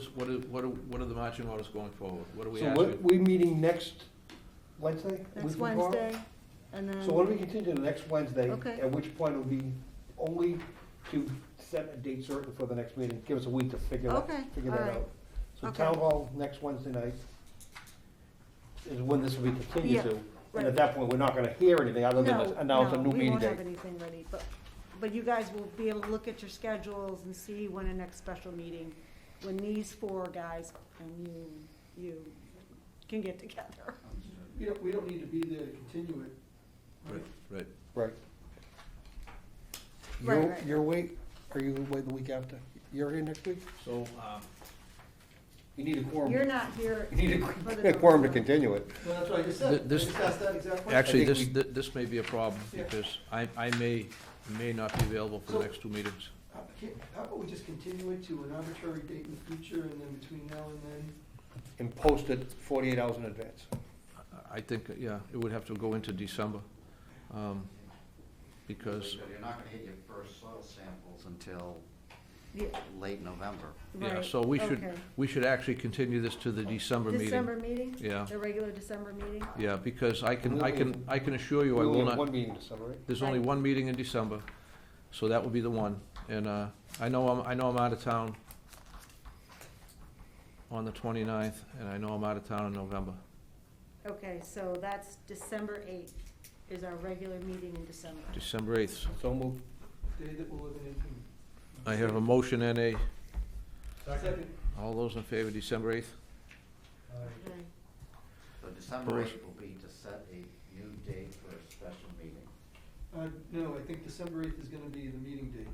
A: the marching orders going forward? What are we
F: So
A: asking?
F: we meeting next Wednesday? a
B: Next
F: week from tomorrow?
B: Wednesday, and then.
F: So why don't we continue to next Wednesday?
B: Okay.
F: At which point it'll be only to set a date certain for the next meeting. Give us a week to figure that,
B: Okay,
F: figure
B: all
F: that
B: right.
F: out. So
B: Okay.
F: town hall next Wednesday night is when this will be continued
B: Yeah,
F: to. And
B: right.
F: at that point, we're not gonna hear anything other than
B: No,
F: announce a
B: no,
F: new
B: we
F: meeting
B: won't have
F: date.
B: anything ready, but you guys will be able to look at your schedules and see when a next special meeting, when these four guys and you can get together.
H: We don't need to be there to continue it, right?
A: Right.
F: Right.
B: Right,
F: You're,
B: right.
F: you're away, are you away the week after? You're here next week?
A: So,
F: You need a quorum.
B: You're not here.
F: You need
B: for
F: a
B: the
F: quorum to
B: November.
F: continue it.
H: Well, that's what I just
A: Th-
H: said. I
A: this-
H: just asked that exact question.
A: actually,
F: I think
A: this may be a problem,
H: Yeah.
A: because I may not be available for the
H: So-
A: next two meetings.
H: How about we just continue it to an arbitrary date in the future, and then between now and then?
F: And post it 48 hours in advance.
A: I think, yeah, it would have to go into December, because,
E: So you're not gonna hit your first soil samples until
B: Yeah,
E: late November.
A: yeah,
B: right,
A: so we
B: okay.
A: should actually continue this to the December meeting.
B: December meeting?
A: Yeah,
B: The regular December meeting?
A: yeah, because I can assure you I
F: We only
A: will
F: have
A: not,
F: one meeting in December, right?
A: there's only
B: Right.
A: one meeting in December, so that would be the one. And, I know I'm out of town on the 29th, and I know I'm out of town in November.
B: Okay, so that's December 8th is our regular meeting in December.
A: December 8th.
F: So moved.
H: Day that we're living in.
A: I have a motion and a,
H: Second.
A: all those in favor, December 8th?
B: Okay.
E: So December
A: Opposed?
E: 8th will be to set a new date for a special meeting.
H: No, I think December 8th is gonna be the meeting date.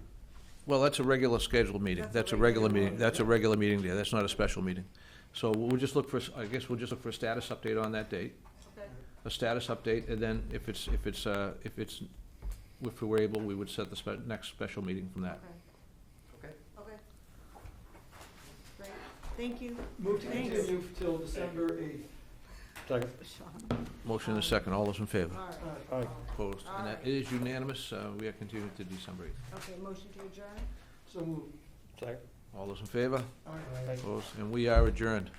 A: Well, that's a regular scheduled meeting. That's a regular meeting. That's a regular meeting day. That's not a special meeting. So we'll just look for, I guess we'll just look for a status update on that date,
B: Okay.
A: a status update, and then if we're able, we would set the next special meeting from that.
B: Okay.
E: Okay.
B: Okay. Great, thank you.
H: Move to
B: Thanks.
H: continue till December 8th.
F: Second.
B: Sean.
A: Motion and a second. All those in favor?
B: All right.
H: Aye.
F: Aye.
A: Opposed? And that is unanimous. We are continuing to December 8th.
B: Okay, motion to adjourn?
H: So moved.
F: Second.
A: All those in favor?
H: Aye.
A: Opposed? And we are adjourned.